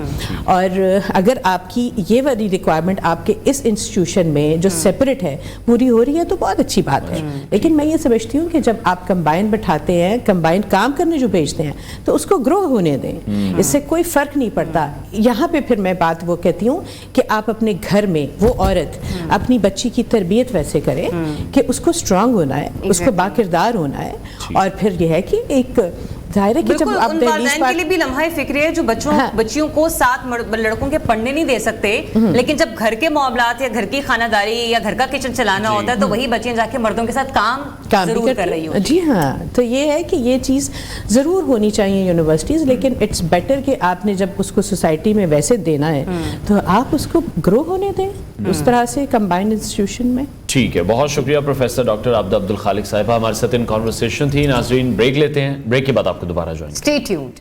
اور اگر آپ کی یہ والی ریکوائرمنٹ آپ کے اس انسٹیٹیوشن میں جو سیپریٹ ہے پوری ہو رہی ہے تو بہت اچھی بات ہے. لیکن میں یہ سمجھتی ہوں کہ جب آپ کمبائن بٹھاتے ہیں, کمبائن کام کرنے جو بھیجتے ہیں, تو اس کو گرو ہونے دیں, اس سے کوئی فرق نہیں پڑتا. یہاں پہ پھر میں بات وہ کہتی ہوں کہ آپ اپنے گھر میں وہ عورت اپنی بچی کی تربیت ویسے کرے کہ اس کو اسٹرانگ ہونا ہے, اس کو باکردار ہونا ہے. اور پھر یہ ہے کہ ایک ظاہر ہے کہ جب آپ والدین کے لیے بھی لمحہ فکر ہے جو بچیوں کو ساتھ لڑکوں کے پڑھنے نہیں دے سکتے, لیکن جب گھر کے معاملات یا گھر کی خانہ داری یا گھر کا کچن چلانا ہوتا ہے تو وہی بچیاں جا کے مردوں کے ساتھ کام ضرور کر رہی ہوتی ہیں. جی ہاں, تو یہ ہے کہ یہ چیز ضرور ہونی چاہیے یونیورسٹیز, لیکن اٹس بیٹر کہ آپ نے جب اس کو سوسائٹی میں ویسے دینا ہے تو آپ اس کو گرو ہونے دیں اس طرح سے کمبائنڈ انسٹیٹیوشن میں. ٹھیک ہے, بہت شکریہ پروفیسر ڈاکٹر عابدہ عبدالخالق صاحبہ, ہمارے ساتھ ان کانورسیشن تھی. ناظرین بریک لیتے ہیں, بریک کے بعد آپ کو دوبارہ join. Stay tuned.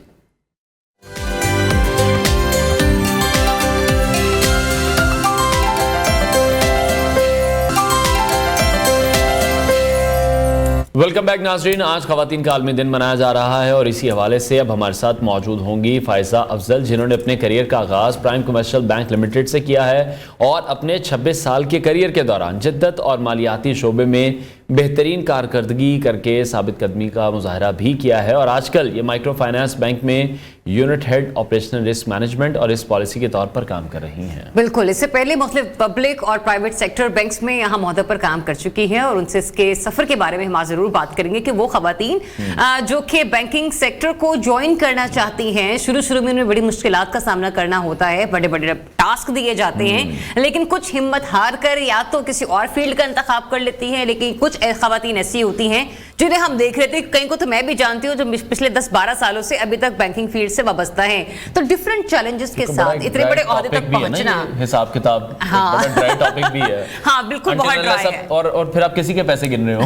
Welcome back ناظرین. آج خواتین کا عالمی دن منایا جا رہا ہے اور اسی حوالے سے اب ہمارے ساتھ موجود ہوں گی فائزہ افضل, جنہوں نے اپنے کریئر کا آغاز پرائم کمرشل بینک لمیٹڈ سے کیا ہے اور اپنے 26 سال کے کریئر کے دوران جدت اور مالیاتی شعبے میں بہترین کارکردگی کر کے ثابت قدمی کا مظاہرہ بھی کیا ہے، اور آج کل یہ مائکرو فائنانس بینک میں unit head operational risk management اور اس پالیسی کے طور پر کام کر رہی ہیں۔ بالکل، اس سے پہلے مختلف پبلک اور پرائیویٹ سیکٹر بینکس میں یہاں عہدے پر کام کر چکی ہیں، اور ان سے اس کے سفر کے بارے میں ہم ضرور بات کریں گے کہ وہ خواتین جو کہ بینکنگ سیکٹر کو جوائن کرنا چاہتی ہیں، شروع میں انہیں بڑی مشکلات کا سامنا کرنا ہوتا ہے، بڑے بڑے ٹاسک دیے جاتے ہیں، لیکن کچھ ہمت ہار کر یا تو کسی اور فیلڈ کا انتخاب کر لیتی ہیں، لیکن کچھ خواتین ایسی ہوتی ہیں جنہیں ہم دیکھ رہے تھے، کہیں کو تو میں بھی جانتی ہوں جو پچھلے 10-12 سالوں سے ابھی تک بینکنگ فیلڈ سے وابستہ ہیں، تو ڈفرنٹ چیلنجز کے ساتھ اتنے بڑے عہدے تک پہنچنا، حساب کتاب بڑا ڈرائی ٹاپک بھی ہے۔ ہاں بالکل، بہت ڈرائی ہے، اور پھر آپ کسی کے پیسے گن رہے ہو،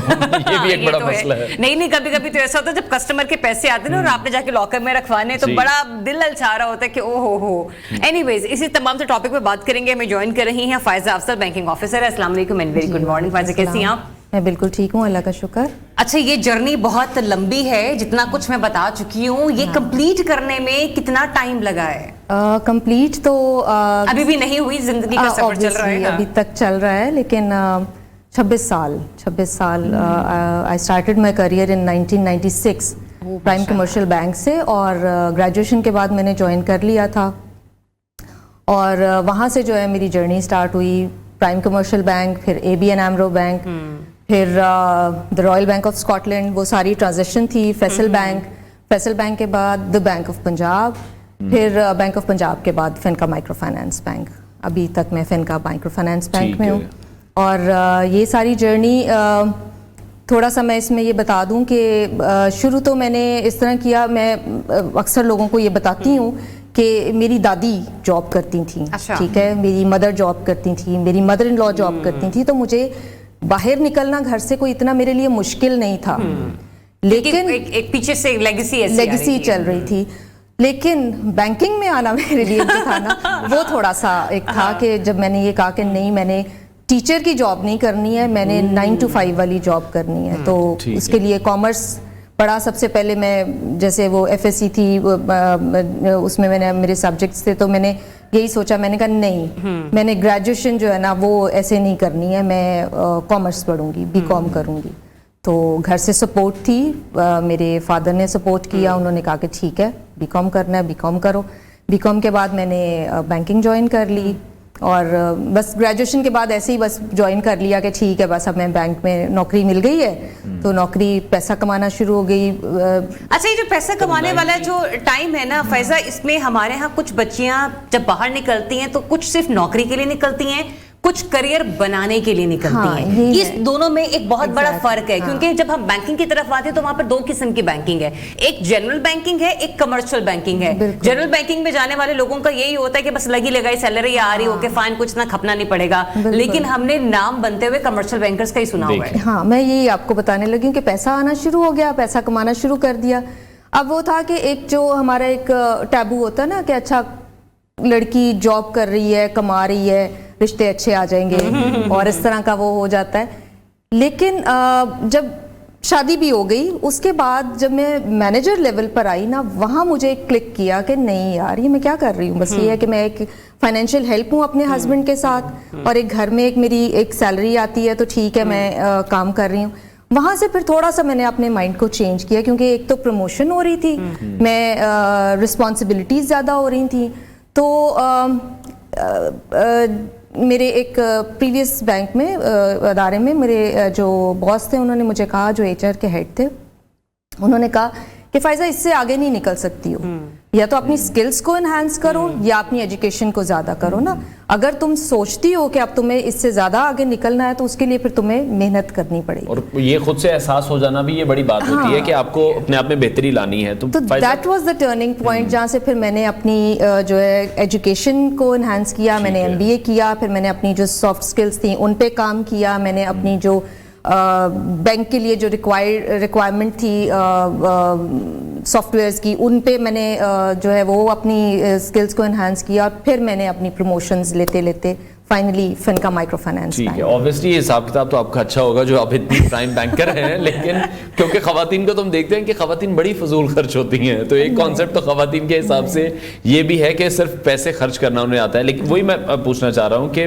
یہ بھی ایک بڑا مسئلہ ہے۔ نہیں، کبھی تو ایسا ہوتا ہے جب کسٹمر کے پیسے آتے ہیں اور آپ نے جا کے لاکر میں رکھوانے تو بڑا دل للچا رہا ہوتا ہے کہ او ہو۔ اینی ویز، اسی تمام سے ٹاپک پہ بات کریں گے۔ ہمیں جوائن کر رہی ہیں فائزہ افضل، بینکنگ آفیسر ہے۔ السلام علیکم and very good morning Faiza, کیسی ہیں آپ؟ میں بالکل ٹھیک ہوں، اللہ کا شکر۔ اچھا، یہ جرنی بہت لمبی ہے، جتنا کچھ میں بتا چکی ہوں، یہ کمپلیٹ کرنے میں کتنا ٹائم لگا ہے؟ کمپلیٹ تو ابھی بھی نہیں ہوئی، زندگی کا سفر چل رہا ہے، ابھی تک چل رہا ہے، لیکن 26 سال I started my career in 1996 prime commercial bank سے، اور گریجویشن کے بعد میں نے جوائن کر لیا تھا، اور وہاں سے جو ہے میری جرنی اسٹارٹ ہوئی۔ پرائم کمرشل بینک، پھر ABN AMRO بینک، پھر the royal bank of Scotland, وہ ساری ٹرانزیکشن تھی۔ فیصل بینک کے بعد دا بینک آف پنجاب، پھر بینک آف پنجاب کے بعد فنکا مائکرو فائنانس بینک۔ ابھی تک میں فنکا مائکرو فائنانس بینک میں ہوں، اور یہ ساری جرنی تھوڑا سا میں اس میں یہ بتا دوں کہ شروع تو میں نے اس طرح کیا، میں اکثر لوگوں کو یہ بتاتی ہوں کہ میری دادی جاب کرتی تھیں، ٹھیک ہے، میری مدر جاب کرتی تھیں، میری مدر ان لا جاب کرتی تھیں، تو مجھے باہر نکلنا گھر سے کوئی اتنا میرے لیے مشکل نہیں تھا، لیکن ایک پیچھے سے لیگیسی چل رہی تھی۔ لیکن بینکنگ میں آنا میرے لیے جو تھا نا، وہ تھوڑا سا ایک تھا کہ جب میں نے یہ کہا کہ نہیں، میں نے ٹیچر کی جاب نہیں کرنی ہے، میں نے 9 to 5 والی جاب کرنی ہے، تو اس کے لیے کامرس پڑھا۔ سب سے پہلے میں جیسے وہ FSC تھی، اس میں نے میرے سبجیکٹس تھے، تو میں نے یہی سوچا، میں نے کہا نہیں، میں نے گریجویشن جو ہے نا وہ ایسے نہیں کرنی ہے، میں کامرس پڑھوں گی، BCom کروں گی۔ تو گھر سے سپورٹ تھی، میرے فادر نے سپورٹ کیا، انہوں نے کہا کہ ٹھیک ہے BCom کرنا ہے BCom کرو۔ BCom کے بعد میں نے بینکنگ جوائن کر لی، اور بس گریجویشن کے بعد ایسے ہی بس جوائن کر لیا کہ ٹھیک ہے، بس اب میں بینک میں نوکری مل گئی ہے، تو نوکری پیسہ کمانا شروع ہو گئی۔ اچھا، یہ جو پیسہ کمانے والا جو ٹائم ہے نا فائزہ، اس میں ہمارے ہاں کچھ بچیاں جب باہر نکلتی ہیں تو کچھ صرف نوکری کے لیے نکلتی ہیں، کچھ کریئر بنانے کے لیے نکلتی ہیں۔ اس دونوں میں ایک بہت بڑا فرق ہے، کیونکہ جب ہم بینکنگ کی طرف آتے ہیں تو وہاں پر 2 قسم کی بینکنگ ہے، ایک جنرل بینکنگ ہے، ایک کمرشل بینکنگ ہے۔ جنرل بینکنگ میں جانے والے لوگوں کا یہی ہوتا ہے کہ بس لگی لگائی سیلری آ رہی ہو کے فائن، کچھ نہ کھپنا نہیں پڑے گا، لیکن ہم نے نام بنتے ہوئے کمرشل بینکرز کا ہی سنا ہوا ہے۔ ہاں، میں یہی آپ کو بتانے لگی ہوں کہ پیسہ آنا شروع ہو گیا، پیسہ کمانا شروع کر دیا۔ اب وہ تھا کہ ایک جو ہمارا ایک ٹیبو ہوتا ہے نا کہ اچھا لڑکی جاب کر رہی ہے، کما رہی ہے، رشتے اچھے آ جائیں گے، اور اس طرح کا وہ ہو جاتا ہے۔ لیکن جب شادی بھی ہو گئی، اس کے بعد جب میں مینیجر لیول پر آئی نا، وہاں مجھے کلک کیا کہ نہیں یار، یہ میں کیا کر رہی ہوں، بس یہ ہے کہ میں ایک فائنینشیل ہیلپ ہوں اپنے ہسبینڈ کے ساتھ، اور ایک گھر میں ایک میری ایک سیلری آتی ہے، تو ٹھیک ہے میں کام کر رہی ہوں۔ وہاں سے پھر تھوڑا سا میں نے اپنے مائنڈ کو چینج کیا، کیونکہ ایک تو پروموشن ہو رہی تھی، میں رسپانسبلٹیز زیادہ ہو رہی تھیں، تو میرے ایک پریویس بینک میں ادارے میں میرے جو باس تھے، انہوں نے مجھے کہا، جو HR کے ہیڈ تھے، انہوں نے کہا کہ فائزہ اس سے آگے نہیں نکل سکتی ہو، یا تو اپنی سکلز کو انہانس کرو یا اپنی ایجوکیشن کو زیادہ کرو نا۔ اگر تم سوچتی ہو کہ اب تمہیں اس سے زیادہ آگے نکلنا ہے تو اس کے لیے پھر تمہیں محنت کرنی پڑے گی، اور یہ خود سے احساس ہو جانا بھی یہ بڑی بات ہوتی ہے کہ آپ کو اپنے آپ میں بہتری لانی ہے۔ تو that was the turning point, جہاں سے پھر میں نے اپنی جو ہے ایجوکیشن کو انہانس کیا، میں نے MBA کیا، پھر میں نے اپنی جو سافٹ سکلز تھیں ان پہ کام کیا، میں نے اپنی جو بینک کے لیے جو ریکوائرمنٹ تھی سافٹ ویئرز کی، ان پہ میں نے جو ہے وہ اپنی اسکلز کو انہانس کیا، اور پھر میں نے اپنی پروموشنز لیتے لیتے فائنلی فنکا مائکرو فائنانس ٹھیک ہے۔ اوبویسلی حساب کتاب تو آپ کا اچھا ہوگا جو آپ اتنی پرائم بینکر ہیں، لیکن کیونکہ خواتین کو تو ہم دیکھتے ہیں کہ خواتین بڑی فضول خرچ ہوتی ہیں، تو ایک کانسیپٹ تو خواتین کے حساب سے یہ بھی ہے کہ صرف پیسے خرچ کرنا انہیں آتا ہے۔ لیکن وہی میں پوچھنا چاہ رہا ہوں کہ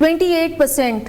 28%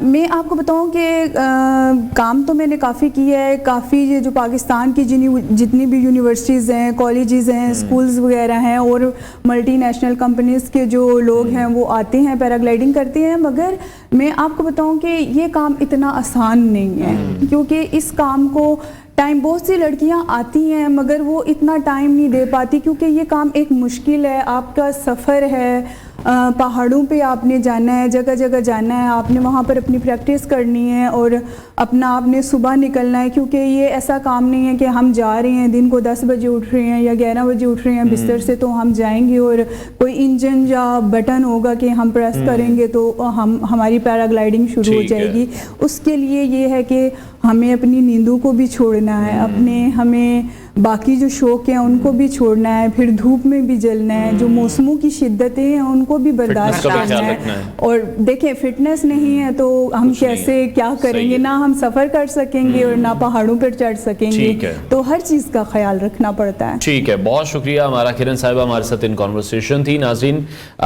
میں آپ کو بتاؤں کہ کام تو میں نے کافی کیا ہے. کافی جو پاکستان کی جتنی بھی یونیورسٹیز ہیں, کالجز ہیں, اسکولز وغیرہ ہیں, اور ملٹی نیشنل کمپنیز کے جو لوگ ہیں وہ آتے ہیں, پیراگلائڈنگ کرتے ہیں. مگر میں آپ کو بتاؤں کہ یہ کام اتنا آسان نہیں ہے, کیونکہ اس کام کو ٹائم, بہت سی لڑکیاں آتی ہیں مگر وہ اتنا ٹائم نہیں دے پاتی, کیونکہ یہ کام ایک مشکل ہے. آپ کا سفر ہے, پہاڑوں پہ آپ نے جانا ہے, جگہ جگہ جانا ہے, آپ نے وہاں پر اپنی پریکٹس کرنی ہے, اور اپنا آپ نے صبح نکلنا ہے, کیونکہ یہ ایسا کام نہیں ہے کہ ہم جا رہے ہیں دن کو 10 بجے اٹھ رہے ہیں یا 11 بجے اٹھ رہے ہیں بستر سے, تو ہم جائیں گے اور کوئی انجن یا بٹن ہوگا کہ ہم پریس کریں گے تو ہماری پیراگلائڈنگ شروع ہو جائے گی. اس کے لیے یہ ہے کہ ہمیں اپنی نیندوں کو بھی چھوڑنا ہے, ہمیں باقی جو شوق ہیں ان کو بھی چھوڑنا ہے, پھر دھوپ میں بھی جلنا ہے, جو موسموں کی شدتیں ہیں ان کو بھی برداشت کرنا ہے. اور دیکھیں فٹنس نہیں ہے تو ہم کیسے کیا کریں گے, نہ ہم سفر کر سکیں گے اور نہ پہاڑوں پر چڑھ سکیں گے, تو ہر چیز کا خیال رکھنا پڑتا ہے. ٹھیک ہے, بہت شکریہ. ہمارا کرن صاحبہ ہمارے ساتھ ان کانورسیشن تھی. ناظرین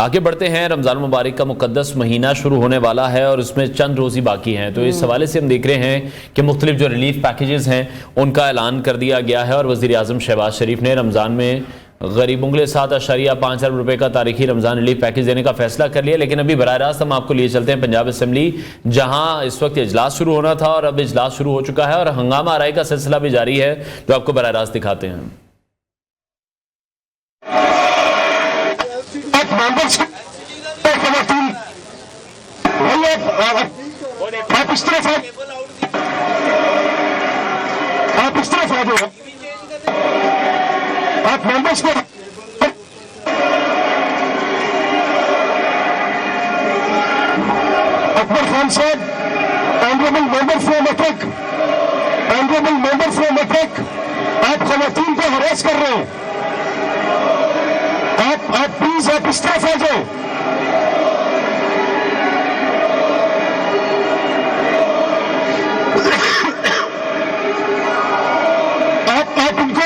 آگے بڑھتے ہیں. رمضان مبارک کا مقدس مہینہ شروع ہونے والا ہے اور اس میں چند روز ہی باقی ہیں, تو اس حوالے سے ہم دیکھ رہے ہیں کہ مختلف جو ریلیف پیکیجز ہیں ان کا اعلان کر دیا گیا ہے, اور وزیر اعظم شہباز شریف نے رمضان میں غریبوں کے لیے 7.5 ارب روپے کا تاریخی رمضان ریلیف پیکیج دینے کا فیصلہ کر لیا. لیکن ابھی براہ راست ہم آپ کو لیے چلتے ہیں پنجاب اسمبلی, جہاں اس وقت اجلاس شروع ہونا تھا اور اب اجلاس شروع ہو چکا ہے اور ہنگامہ آرائی کا سلسلہ بھی جاری ہے, جو آپ کو براہ راست دکھاتے ہیں. آپ ممبرس کو اکبر خان صاحب, honourable member from matric, honourable member from matric, آپ خواتین کو ہراس کر رہے ہیں. آپ پلیز آپ اس طرف آ جائیں. آپ ان کو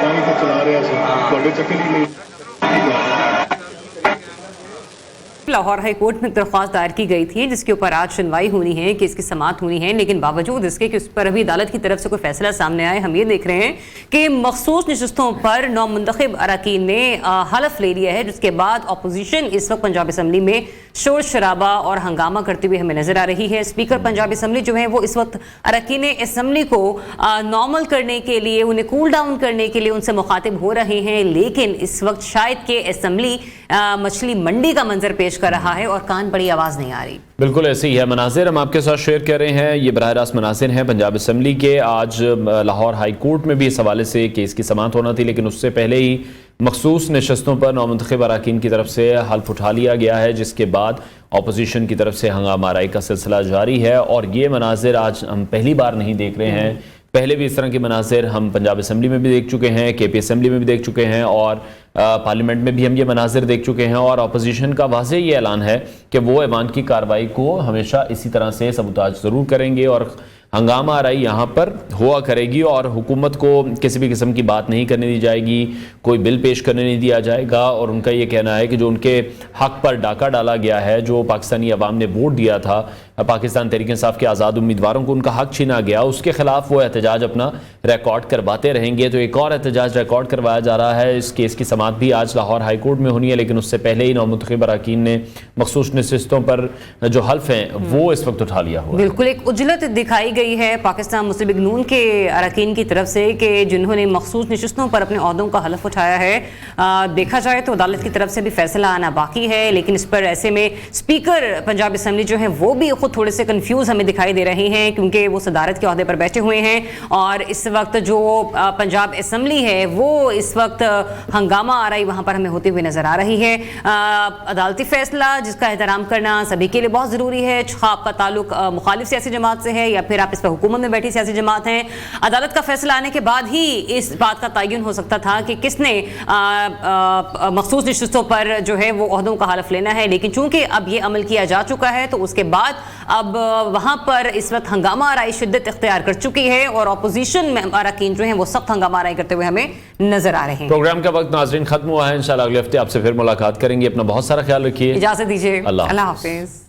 پانی تو چلا رہے ہیں, چکر ہی نہیں. لاہور ہائی کورٹ میں درخواست دائر کی گئی تھی جس کے اوپر آج سنوائی ہونی ہے, کیس کی سماعت ہونی ہے, لیکن باوجود اس کے کہ اس پر ابھی عدالت کی طرف سے کوئی فیصلہ سامنے آئے, ہم یہ دیکھ رہے ہیں کہ مخصوص نشستوں پر نومنتخب اراکین نے حلف لے لیا ہے, جس کے بعد اپوزیشن اس وقت پنجاب اسمبلی میں شور شرابہ اور ہنگامہ کرتے ہوئے ہمیں نظر آ رہی ہے. اسپیکر پنجاب اسمبلی جو ہے وہ اس وقت اراکین اسمبلی کو نارمل کرنے کے لیے, انہیں کول ڈاؤن کرنے کے لیے ان سے مخاطب ہو رہے ہیں, لیکن اس وقت شاید کہ اسمبلی مچھلی منڈی کا منظر پیش کر رہا ہے اور کان بڑی آواز نہیں آ رہی. بالکل ایسے ہی ہے مناظر, ہم آپ کے ساتھ شیئر کر رہے ہیں. یہ براہ راست مناظر ہیں پنجاب اسمبلی کے. آج لاہور ہائی کورٹ میں بھی اس حوالے سے کیس کی سماعت ہونا تھی, لیکن اس سے پہلے ہی مخصوص نشستوں پر نومنتخب اراکین کی طرف سے حلف اٹھا لیا گیا ہے, جس کے بعد اپوزیشن کی طرف سے ہنگامہ آرائی کا سلسلہ جاری ہے. اور یہ مناظر آج ہم پہلی بار نہیں دیکھ رہے ہیں, پہلے بھی اس طرح کے مناظر ہم پنجاب اسمبلی میں بھی دیکھ چکے ہیں, کے پی اسمبلی میں بھی دیکھ چکے ہیں, اور پارلیمنٹ میں بھی ہم یہ مناظر دیکھ چکے ہیں. اور اپوزیشن کا واضح یہ اعلان ہے کہ وہ ایوان کی کارروائی کو ہمیشہ اسی طرح سے سبوتاج ضرور کریں گے, اور ہنگامہ آرائی یہاں پر ہوا کرے گی, اور حکومت کو کسی بھی قسم کی بات نہیں کرنے دی جائے گی, کوئی بل پیش کرنے نہیں دیا جائے گا. اور ان کا یہ کہنا ہے کہ جو ان کے حق پر ڈاکہ ڈالا گیا ہے, جو پاکستانی عوام نے ووٹ دیا تھا, پاکستان تحریک انصاف کے آزاد امیدواروں کو ان کا حق چھینا گیا, اس کے خلاف وہ احتجاج اپنا ریکارڈ کرواتے رہیں گے. تو ایک اور احتجاج ریکارڈ کروایا جا رہا ہے. اس کیس کی سماعت بھی آج لاہور ہائی کورٹ میں ہونی ہے, لیکن اس سے پہلے ہی نومنتخب اراکین نے مخصوص نشستوں پر جو حلف ہیں وہ اس وقت اٹھا لیا ہوا. بالکل ایک عجلت دکھائی گئی ہے پاکستان مسلم لیگ نون کے اراکین کی طرف سے کہ جنہوں نے مخصوص نشستوں پر اپنے عہدوں کا حلف اٹھایا ہے. دیکھا جائے تو عدالت کی طرف سے بھی فیصلہ آنا باقی ہے, لیکن اس پر ایسے میں اسپیکر پنجاب اسمبلی جو ہے وہ بھی خود خود تھوڑے سے کنفیوز ہمیں دکھائی دے رہے ہیں کیونکہ وہ صدارت کے عہدے پر بیٹھے ہوئے ہیں اور اس وقت جو پنجاب اسمبلی ہے وہ اس وقت ہنگامہ آرائی وہاں پر ہمیں ہوتی ہوئی نظر آ رہی ہے. عدالتی فیصلہ جس کا احترام کرنا سبھی کے لیے بہت ضروری ہے, آپ کا تعلق مخالف سیاسی جماعت سے ہے یا پھر آپ اس پر حکومت میں بیٹھی سیاسی جماعت ہیں, عدالت کا فیصلہ آنے کے بعد ہی اس بات کا تعین ہو سکتا تھا کہ کس نے مخصوص نشستوں پر جو ہے وہ عہدوں کا حلف لینا ہے. لیکن چونکہ اب یہ عمل کیا جا چکا ہے تو اس کے بعد اب وہاں پر اس وقت ہنگامہ آرائی شدت اختیار کر چکی ہے اور اپوزیشن میں اراکین جو ہیں وہ سخت ہنگامہ آرائی کرتے ہوئے ہمیں نظر آ رہے ہیں. پروگرام کا وقت ناظرین ختم ہوا ہے, انشاءاللہ اگلے ہفتے آپ سے پھر ملاقات کریں گے. اپنا بہت سارا خیال رکھیے, اجازت دیجیے, اللہ حافظ.